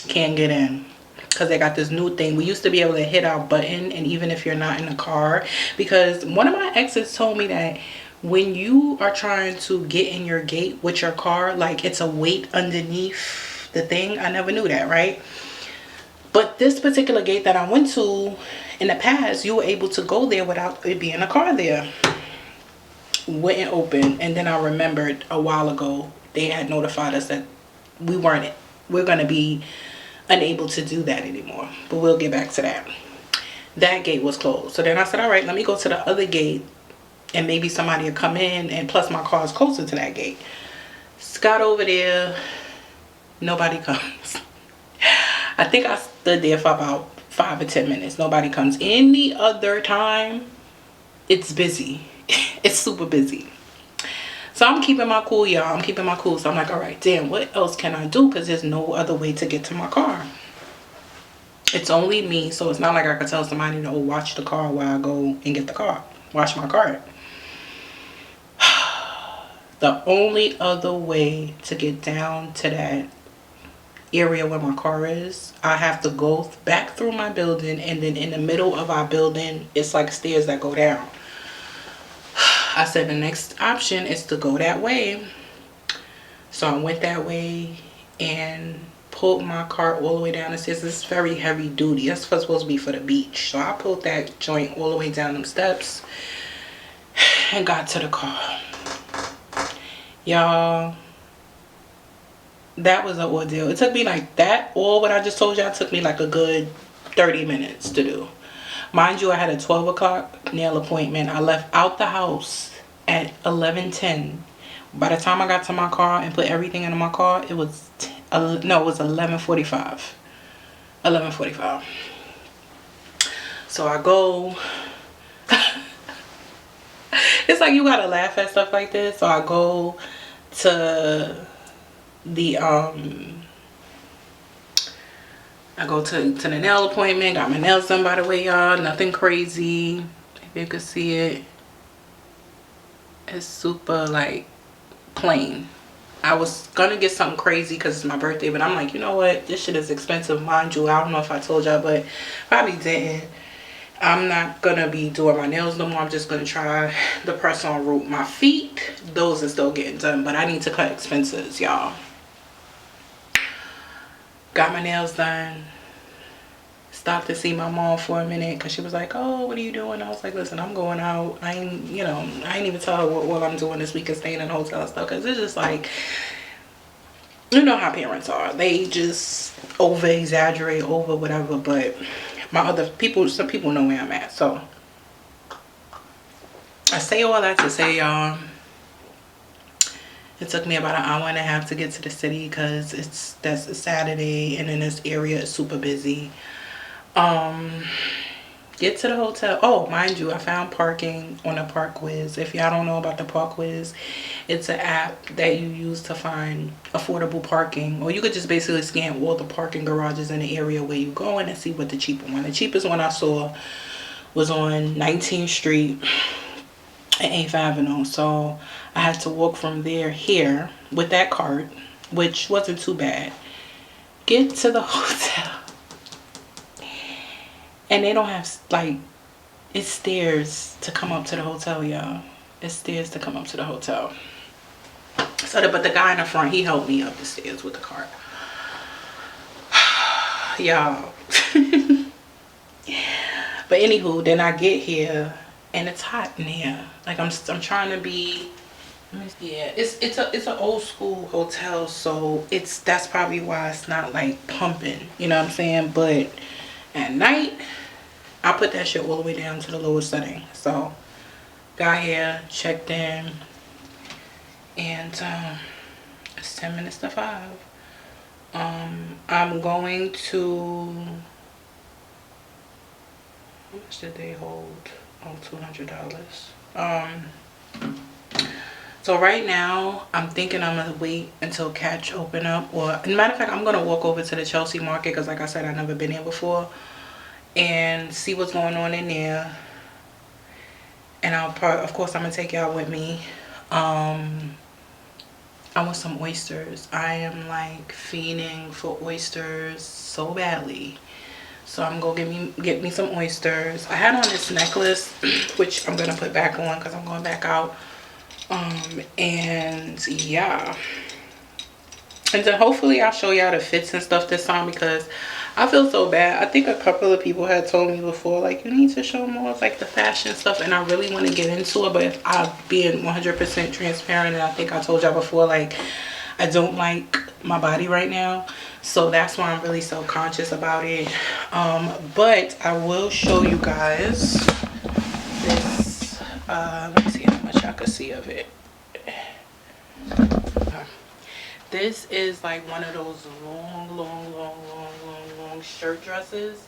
Can't get in because they got this new thing. We used to be able to hit our button, and even if you're not in a car, because one of my exes told me that when you are trying to get in your gate with your car, like it's a weight underneath the thing. I never knew that, right? But this particular gate that I went to in the past, you were able to go there without it being a car there. Wouldn't open. And then I remembered a while ago they had notified us that we're gonna be unable to do that anymore. But we'll get back to that. That gate was closed. So then I said, all right, let me go to the other gate and maybe somebody will come in, and plus my car is closer to that gate. Got over there, nobody comes. I think I stood there for about 5 or 10 minutes. Nobody comes. Any other time, it's busy. It's super busy. So I'm keeping my cool, y'all. I'm keeping my cool. So I'm like, all right, damn, what else can I do? Because there's no other way to get to my car. It's only me, so it's not like I could tell somebody to watch the car while I go and get the car. Wash my car. The only other way to get down to that area where my car is, I have to go back through my building, and then in the middle of our building, it's like stairs that go down. I said the next option is to go that way. So I went that way and pulled my car all the way down the stairs. It's very heavy duty. That's supposed to be for the beach. So I pulled that joint all the way down them steps and got to the car. Y'all, that was an ordeal. It took me like that. All what I just told y'all took me like a good 30 minutes to do. Mind you, I had a 12 o'clock nail appointment. I left out the house at 11:10. By the time I got to my car and put everything in my car, it was it was 11:45. 11:45. So I go. It's like you gotta laugh at stuff like this. So I go to the the nail appointment. Got my nails done, by the way, y'all. Nothing crazy. If you can see it, it's super like plain. I was gonna get something crazy because it's my birthday, but I'm like, you know what, this shit is expensive. Mind you, I don't know if I told y'all, but probably didn't. I'm not gonna be doing my nails no more. I'm just gonna try the press on route. My feet, those are still getting done, but I need to cut expenses, y'all. Got my nails done. Stopped to see my mom for a minute because she was like, oh, what are you doing? I was like, listen, I'm going out. I ain't even tell her what I'm doing this week and staying in a hotel and stuff, because it's just like, you know how parents are. They just over exaggerate over whatever. But some people know where I'm at. So I say all that to say, y'all, it took me about an hour and a half to get to the city because that's a Saturday, and in this area is super busy. Get to the hotel. Oh, mind you, I found parking on a Park Quiz. If y'all don't know about the Park Quiz, it's an app that you use to find affordable parking, or you could just basically scan all the parking garages in the area where you're going and see what the cheaper one. The cheapest one I saw was on 19th Street and 8th Avenue. So I had to walk from there here with that cart, which wasn't too bad. Get to the hotel. And they don't have, like, it's stairs to come up to the hotel, y'all. It's stairs to come up to the hotel. So, but the guy in the front, he helped me up the stairs with the cart. Y'all. But anywho, then I get here, and it's hot in here. Like, I'm trying to be, yeah, it's an old school hotel, so that's probably why it's not, like, pumping. You know what I'm saying? But at night, I put that shit all the way down to the lowest setting. So got here, checked in, and it's 10 minutes to 5. I'm going to, how much did they hold? Oh, $200. So right now I'm thinking I'm gonna wait until Catch open up, or as a matter of fact, I'm gonna walk over to the Chelsea Market, because like I said, I've never been here before, and see what's going on in there. And And I'll probably, of course, I'm gonna take y'all with me. I want some oysters. I am like fiending for oysters so badly. So I'm gonna get me some oysters. I had on this necklace, which I'm gonna put back on because I'm going back out. And yeah. And then hopefully I'll show y'all the fits and stuff this time, because I feel so bad. I think a couple of people had told me before, like, you need to show more of like the fashion stuff, and I really want to get into it, but if I'm being 100% transparent, and I think I told y'all before, like, I don't like my body right now, so that's why I'm really self-conscious about it. But I will show you guys this. Let me see how much I could see of it. This is like one of those long shirt dresses.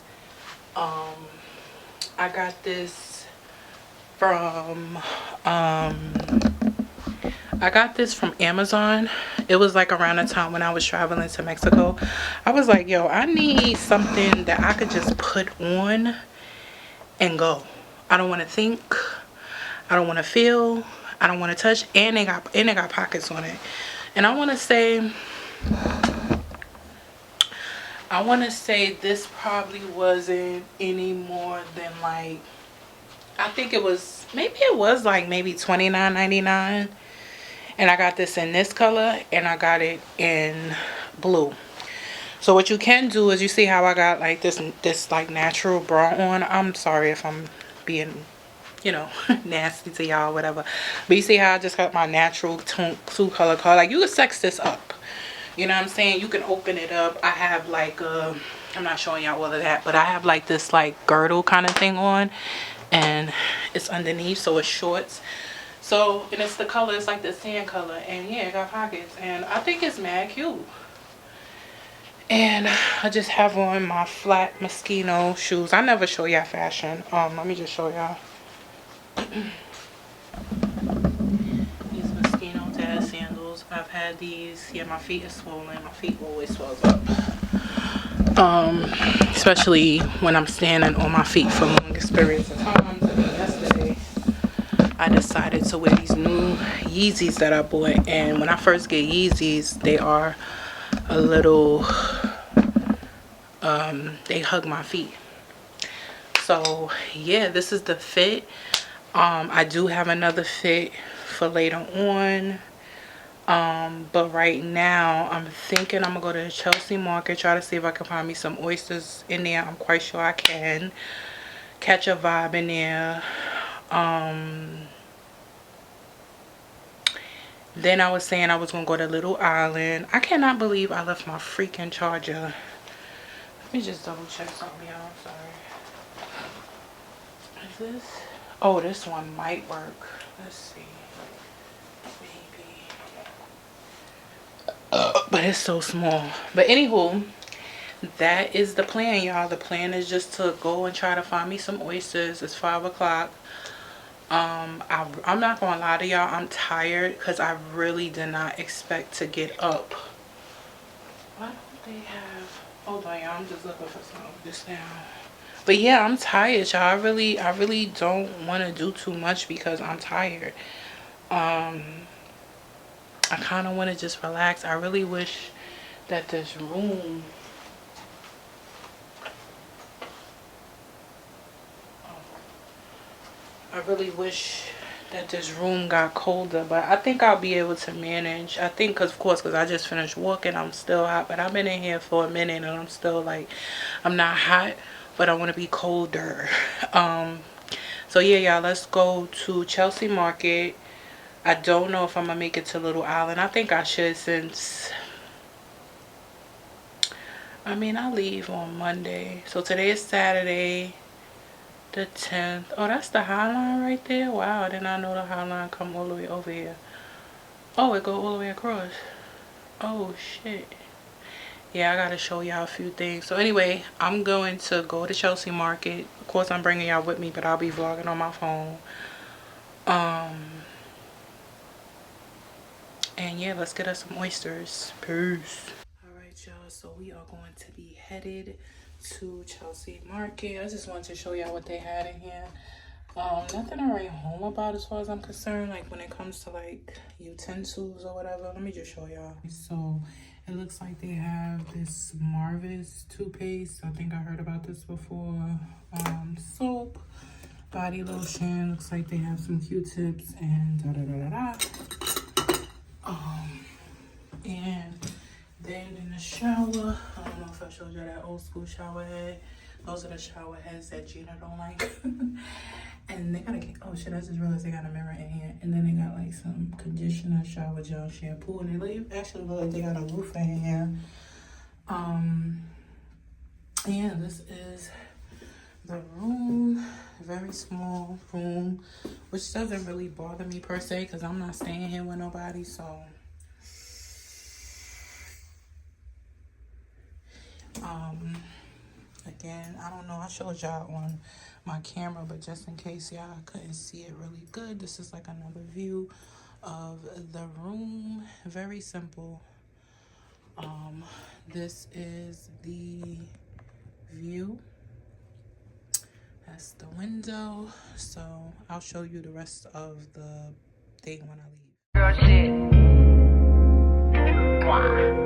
I got this from Amazon. It was like around the time when I was traveling to Mexico. I was like, yo, I need something that I could just put on and go. I don't want to think. I don't want to feel. I don't want to touch. And they got pockets on it. And I want to say this probably wasn't any more than like, I think it was, maybe it was like maybe $29.99. And I got this in this color, and I got it in blue. So what you can do is, you see how I got like this like natural bra on. I'm sorry if I'm being, you know, nasty to y'all, whatever. But you see how I just got my natural two color car. Like, you can sex this up. You know what I'm saying? You can open it up. I have like I'm not showing y'all all of that, but I have like this like girdle kind of thing on, and it's underneath, so it's shorts. So, and it's the color, it's like the sand color, and yeah, it got pockets, and I think it's mad cute. And I just have on my flat Moschino shoes. I never show y'all fashion. Let me just show y'all. These Moschino dad sandals. I've had these. Yeah, my feet are swollen. My feet always swells up. Especially when I'm standing on my feet for long periods of time. Yesterday, I decided to wear these new Yeezys that I bought. And when I first get Yeezys, they are a little, they hug my feet. So yeah, this is the fit. I do have another fit for later on. But right now I'm thinking I'm gonna go to the Chelsea Market, try to see if I can find me some oysters in there. I'm quite sure I can catch a vibe in there. Then I was saying I was gonna go to Little Island. I cannot believe I left my freaking charger. Let me just double check something, y'all. Sorry. Is this? Oh, this one might work. Let's see. But it's so small. But anywho, that is the plan, y'all. The plan is just to go and try to find me some oysters. It's 5 o'clock. I'm not gonna lie to y'all, I'm tired because I really did not expect to get up. Why don't they have, hold on, y'all, I'm just looking for some of this now. But yeah, I'm tired, y'all. I really don't want to do too much because I'm tired. I kind of want to just relax. I really wish that this room, I really wish that this room got colder, but I think I'll be able to manage. I think because I just finished walking, I'm still hot, but I've been in here for a minute and I'm still like, I'm not hot, but I want to be colder. So yeah, y'all, let's go to Chelsea Market. I don't know if I'm gonna make it to Little Island. I think I should, since, I mean, I leave on Monday, so today is Saturday the 10th. Oh, that's the High Line right there. Wow, I did not know the High Line come all the way over here. Oh, it go all the way across. Oh shit. Yeah, I gotta show y'all a few things. So anyway, I'm going to go to Chelsea Market. Of course, I'm bringing y'all with me, but I'll be vlogging on my phone. And yeah, let's get us some oysters. Peace. Alright, y'all, so we are going to be headed to Chelsea Market. I just wanted to show y'all what they had in here. Nothing to write home about as far as I'm concerned, like when it comes to like utensils or whatever. Let me just show y'all. So it looks like they have this Marvis toothpaste. I think I heard about this before. Soap, body lotion. Looks like they have some Q-tips and and then in the shower, I don't know if I showed you that old school shower head. Those are the shower heads that Gina don't like. And they got a, oh shit, I just realized they got a mirror in here. And then they got like some conditioner, shower gel, shampoo. And they actually look like they got a roof in here. Yeah, this is the room. Very small room, which doesn't really bother me per se, because I'm not staying here with nobody, so. Again, I don't know, I showed y'all on my camera, but just in case y'all couldn't see it really good, this is like another view of the room. Very simple. This is the view. That's the window. So I'll show you the rest of the thing when I leave. Girl, shit. Wow.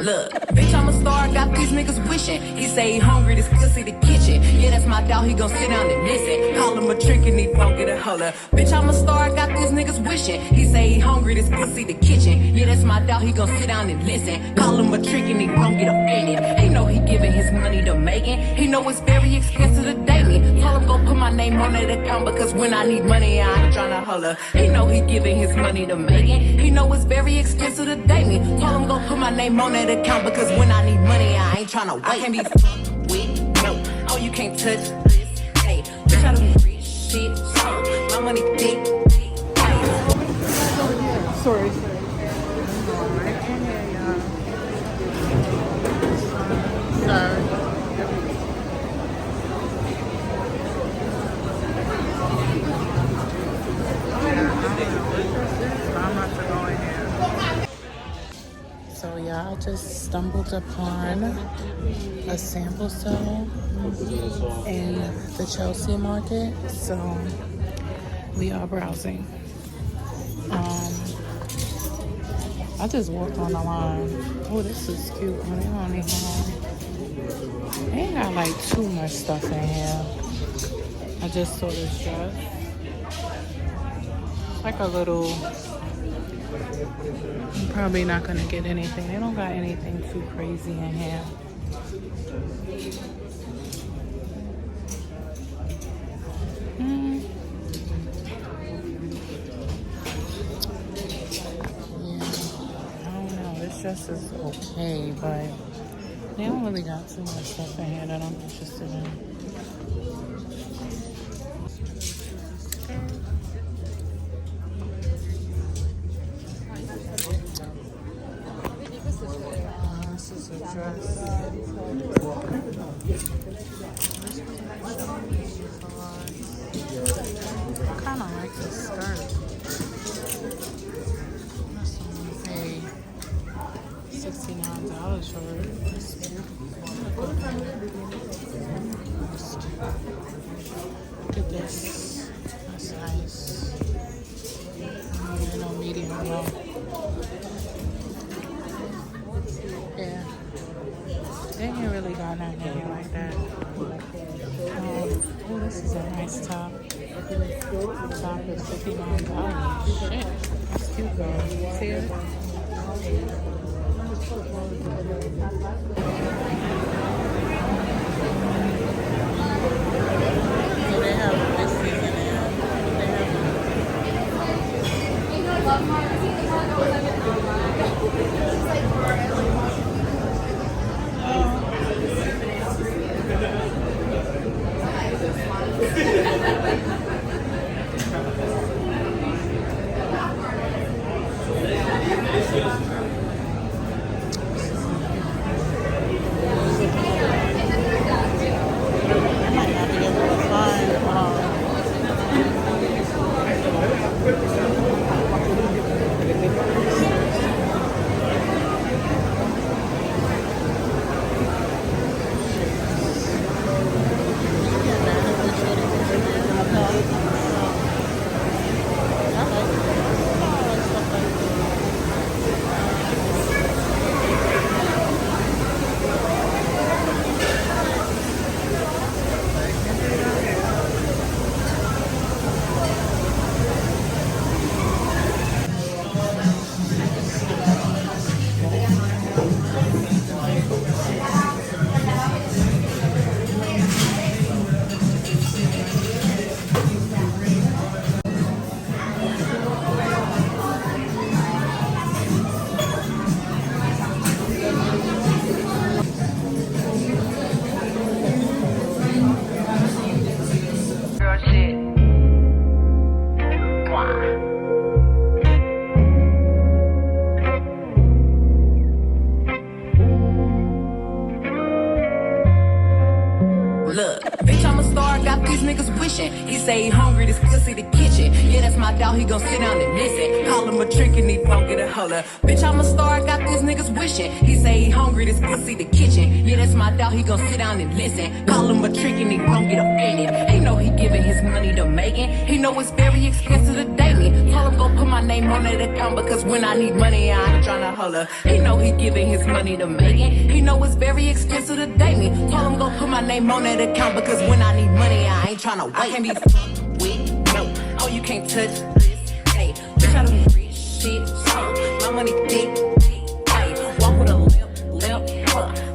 Look, bitch, I'm a star, got these niggas wishing. He say he hungry, this pussy the kitchen. Yeah, that's my dog, he gon' sit down and listen. Call him a trick and he won't get a holler. Bitch, I'm a star, got these niggas wishing. He say he hungry, this pussy the kitchen. Yeah, that's my dog, he gon' sit down and listen. Call him a trick and he won't get offended. He know he giving his money to Megan. He know it's very expensive to date me. Tell him go put my name on that account, because when I need money, I ain't tryna holler. He know he giving his money to Megan. He know it's very expensive to date me. Tell him go put my name on that account, because when I need money, I ain't tryna wait. I can't be fucked with, no. Oh, you can't touch this. Hey, bitch, I do rich shit. My money thick. Sorry. Sorry. So yeah, I just stumbled upon a sample sale in the Chelsea market. So we are browsing. I just walked on the line. Oh, this is cute. Oh, they don't even they ain't got like too much stuff in here. I just saw this dress. It's like a little. I'm probably not gonna get anything. They don't got anything too crazy in here. Dress is okay, but they don't really got too much stuff in here that I'm interested in. This is a dress. I kind of like this skirt. $69 for it. That's beautiful. Look at this. That's nice. No medium low. Yeah. They ain't really got nothing in here like that. Oh, this is a nice top. The top is $59. Shit. That's cute though. See it? They have this in there. these niggas wishing. He say he hungry, this pussy the kitchen. Yeah, that's my dog, he gon' sit down and listen. Call him a trick and he don't get a holler. Bitch, I'm a star, I got these niggas wishing. He say he hungry, this pussy the kitchen. Yeah, that's my dog, he gon' sit down and listen. Call him a trick and he don't get offended. He know he giving his money to Megan. He know it's very expensive to date me. Tell him go put my name on that account because when I need money, I ain't tryna holler. He know he giving his money to Megan. He know it's very expensive to date me. Tell him go put my name on that account because when I need money, I ain't tryna wait. I can't be fucked with, no. Oh, you can't touch this. Hey, bitch, I do rich shit. My money thick. Hey, walk with a limp.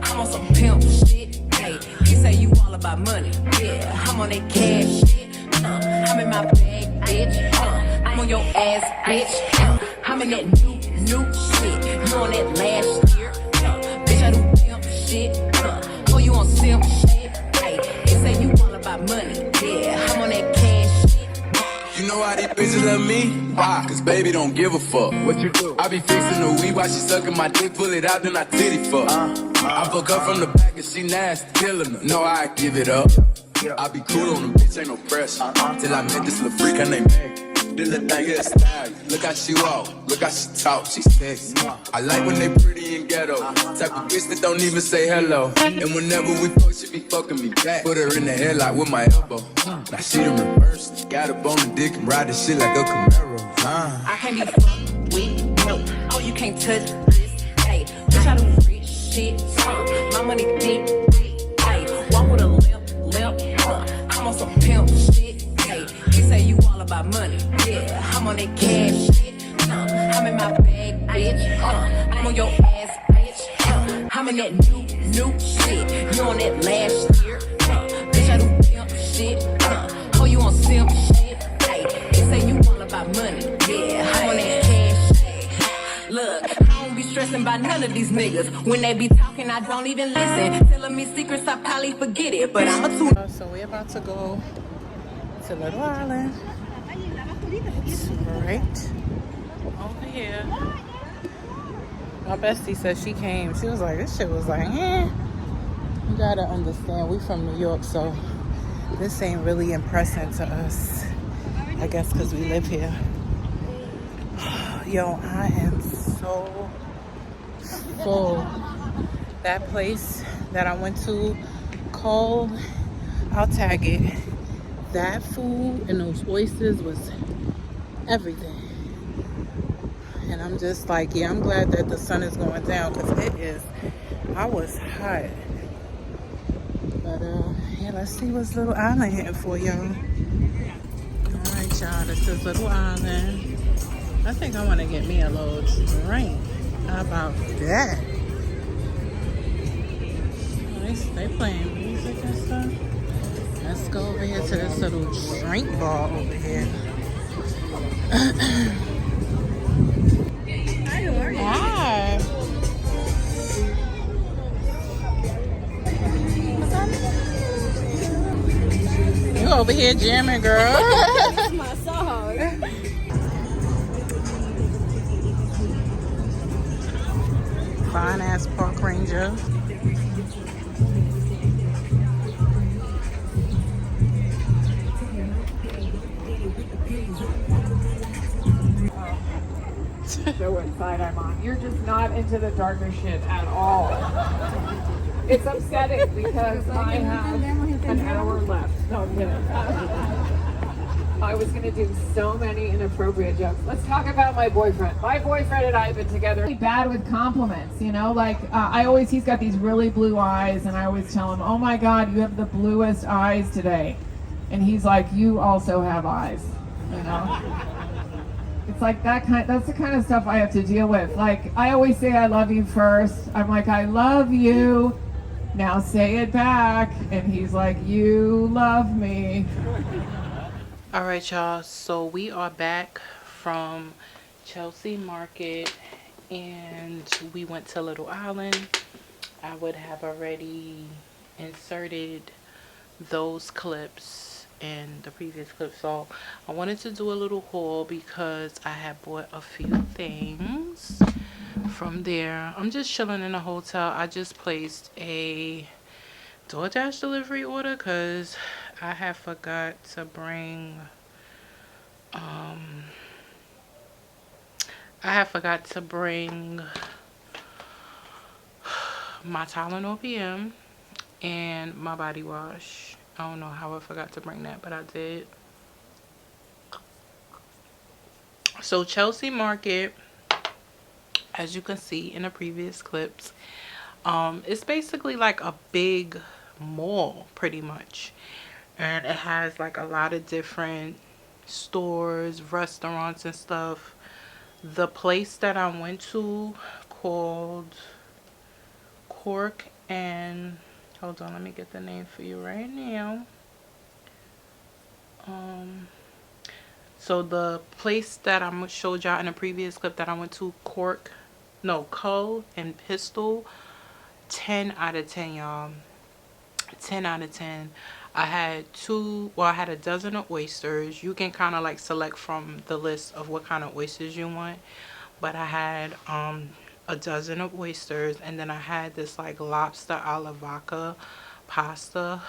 I'm on some pimp shit. Hey, he say you all about money. Yeah, I'm on that cash shit. I'm in my bag, bitch. I'm on your ass, bitch. I'm in that new shit. You on that last year. Bitch, I do pimp shit. Oh, you on simp shit. Hey, he say you all about money. Yeah, I'm on that cash shit. You know why these bitches love me? Why? Cause baby don't give a fuck. What you do? I be fixing the weed while she sucking my dick, pull it out, then I titty fuck. I fuck her from the back and she nasty, killing her. No, I give it up. I be cool on the bitch, ain't no pressure. Till I met this little freak, her name Meg. This little thing is a style. Look how she walk, look how she talk, she sexy. I like when they pretty and ghetto. Type of bitch that don't even say hello. And whenever we fuck, she be fucking me back. Put her in the headlock with my elbow. Now she done reversed. Got up on the dick and ride the shit like a Camaro. I can't be fucked with, no. Oh, you can't touch this. Hey, bitch, I do rich shit. My money thick. Hey, walk with a limp. I'm on some pimp shit. Hey, he say you all about money. Yeah, I'm on that cash shit. I'm in my bag, bitch. I'm on your ass, bitch. I'm in that new shit. You on that last year. Bitch, I do pimp shit. Oh, you on simp shit. Hey, he say you all about money. Yeah, I'm on that cash shit. Look, I don't be stressing about none of these niggas. When they be talking, I don't even listen. Telling me secrets, I probably forget it. But I'm a tune. So we're about to go to Little Island. It's right over here. My bestie said she came. She was like, this shit was like, You gotta understand, we from New York, so this ain't really impressing to us. I guess because we live here. Yo, I am so full. That place that I went to called, I'll tag it. That food and those oysters was everything. And I'm just like, yeah, I'm glad that the sun is going down because it is, I was hot. But yeah, let's see what's Little Island here for y'all. Alright, y'all, this is Little Island. I think I want to get me a little drink. How about that? They playing music and stuff. Let's go over here to this little drink bar over here. Hi. You over here jamming, girl. That's my song. Fine ass park ranger. Show what side I'm on. You're just not into the darker shit at all. It's upsetting because I have an hour left. No, I'm kidding. I was going to do so many inappropriate jokes. Let's talk about my boyfriend. My boyfriend and I have been together. Really bad with compliments, you know? Like, he's got these really blue eyes, and I always tell him, oh my God, you have the bluest eyes today. And he's like, you also have eyes, you know? It's like that's the kind of stuff I have to deal with. Like, I always say I love you first. I'm like, I love you. Now say it back. And he's like, you love me. All right, y'all. So we are back from Chelsea Market and we went to Little Island. I would have already inserted those clips in the previous clip, so I wanted to do a little haul because I had bought a few things from there. I'm just chilling in a hotel. I just placed a DoorDash delivery order because I have forgot to bring my Tylenol PM and my body wash. I don't know how I forgot to bring that, but I did. So Chelsea Market, as you can see in the previous clips, it's basically like a big mall pretty much, and it has like a lot of different stores, restaurants and stuff. The place that I went to called Cork and hold on, let me get the name for you right now. So the place that I showed y'all in the previous clip that I went to, Co and Pistol, 10 out of 10, y'all. 10 out of 10. I had a dozen of oysters. You can kind of like select from the list of what kind of oysters you want, but I had a dozen of oysters, and then I had this like lobster alla vodka pasta.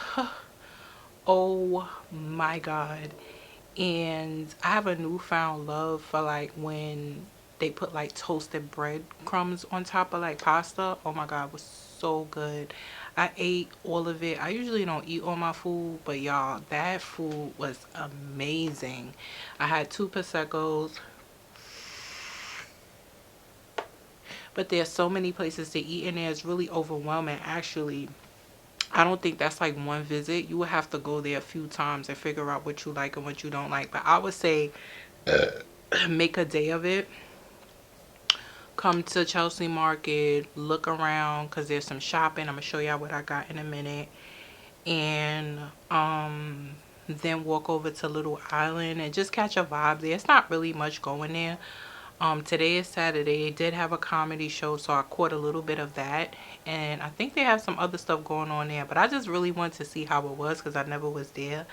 Oh my god. And I have a newfound love for like when they put like toasted breadcrumbs on top of like pasta. Oh my god, it was so good. I ate all of it. I usually don't eat all my food, but y'all, that food was amazing. I had 2 Prosecco's. But there's so many places to eat in there. It's really overwhelming actually. I don't think that's like one visit. You would have to go there a few times and figure out what you like and what you don't like. But I would say make a day of it. Come to Chelsea Market, look around because there's some shopping. I'm going to show y'all what I got in a minute. And then walk over to Little Island and just catch a vibe there. It's not really much going there. Today is Saturday. They did have a comedy show, so I caught a little bit of that, and I think they have some other stuff going on there, but I just really wanted to see how it was because I never was there.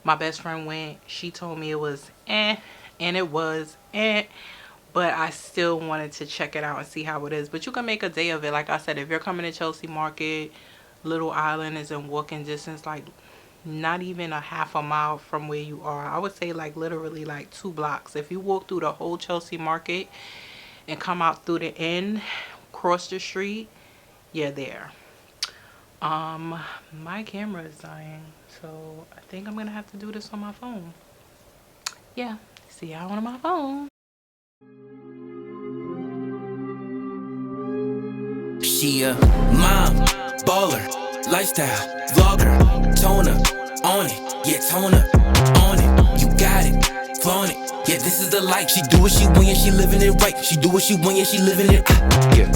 My best friend went. She told me it was and it was but I still wanted to check it out and see how it is. But you can make a day of it. Like I said, if you're coming to Chelsea Market, Little Island is in walking distance, like not even a half a mile from where you are. I would say like literally like 2 blocks. If you walk through the whole Chelsea Market and come out through the end, cross the street, you're there. My camera is dying, so I think I'm gonna have to do this on my phone. Yeah, see y'all on my phone. She a mom, baller, lifestyle, vlogger, toner, on it, yeah, toner, on it, you got it, flaunt it, yeah, this is the life. She do what she want, yeah, she living it right. She do what she want, yeah, she living it, yeah.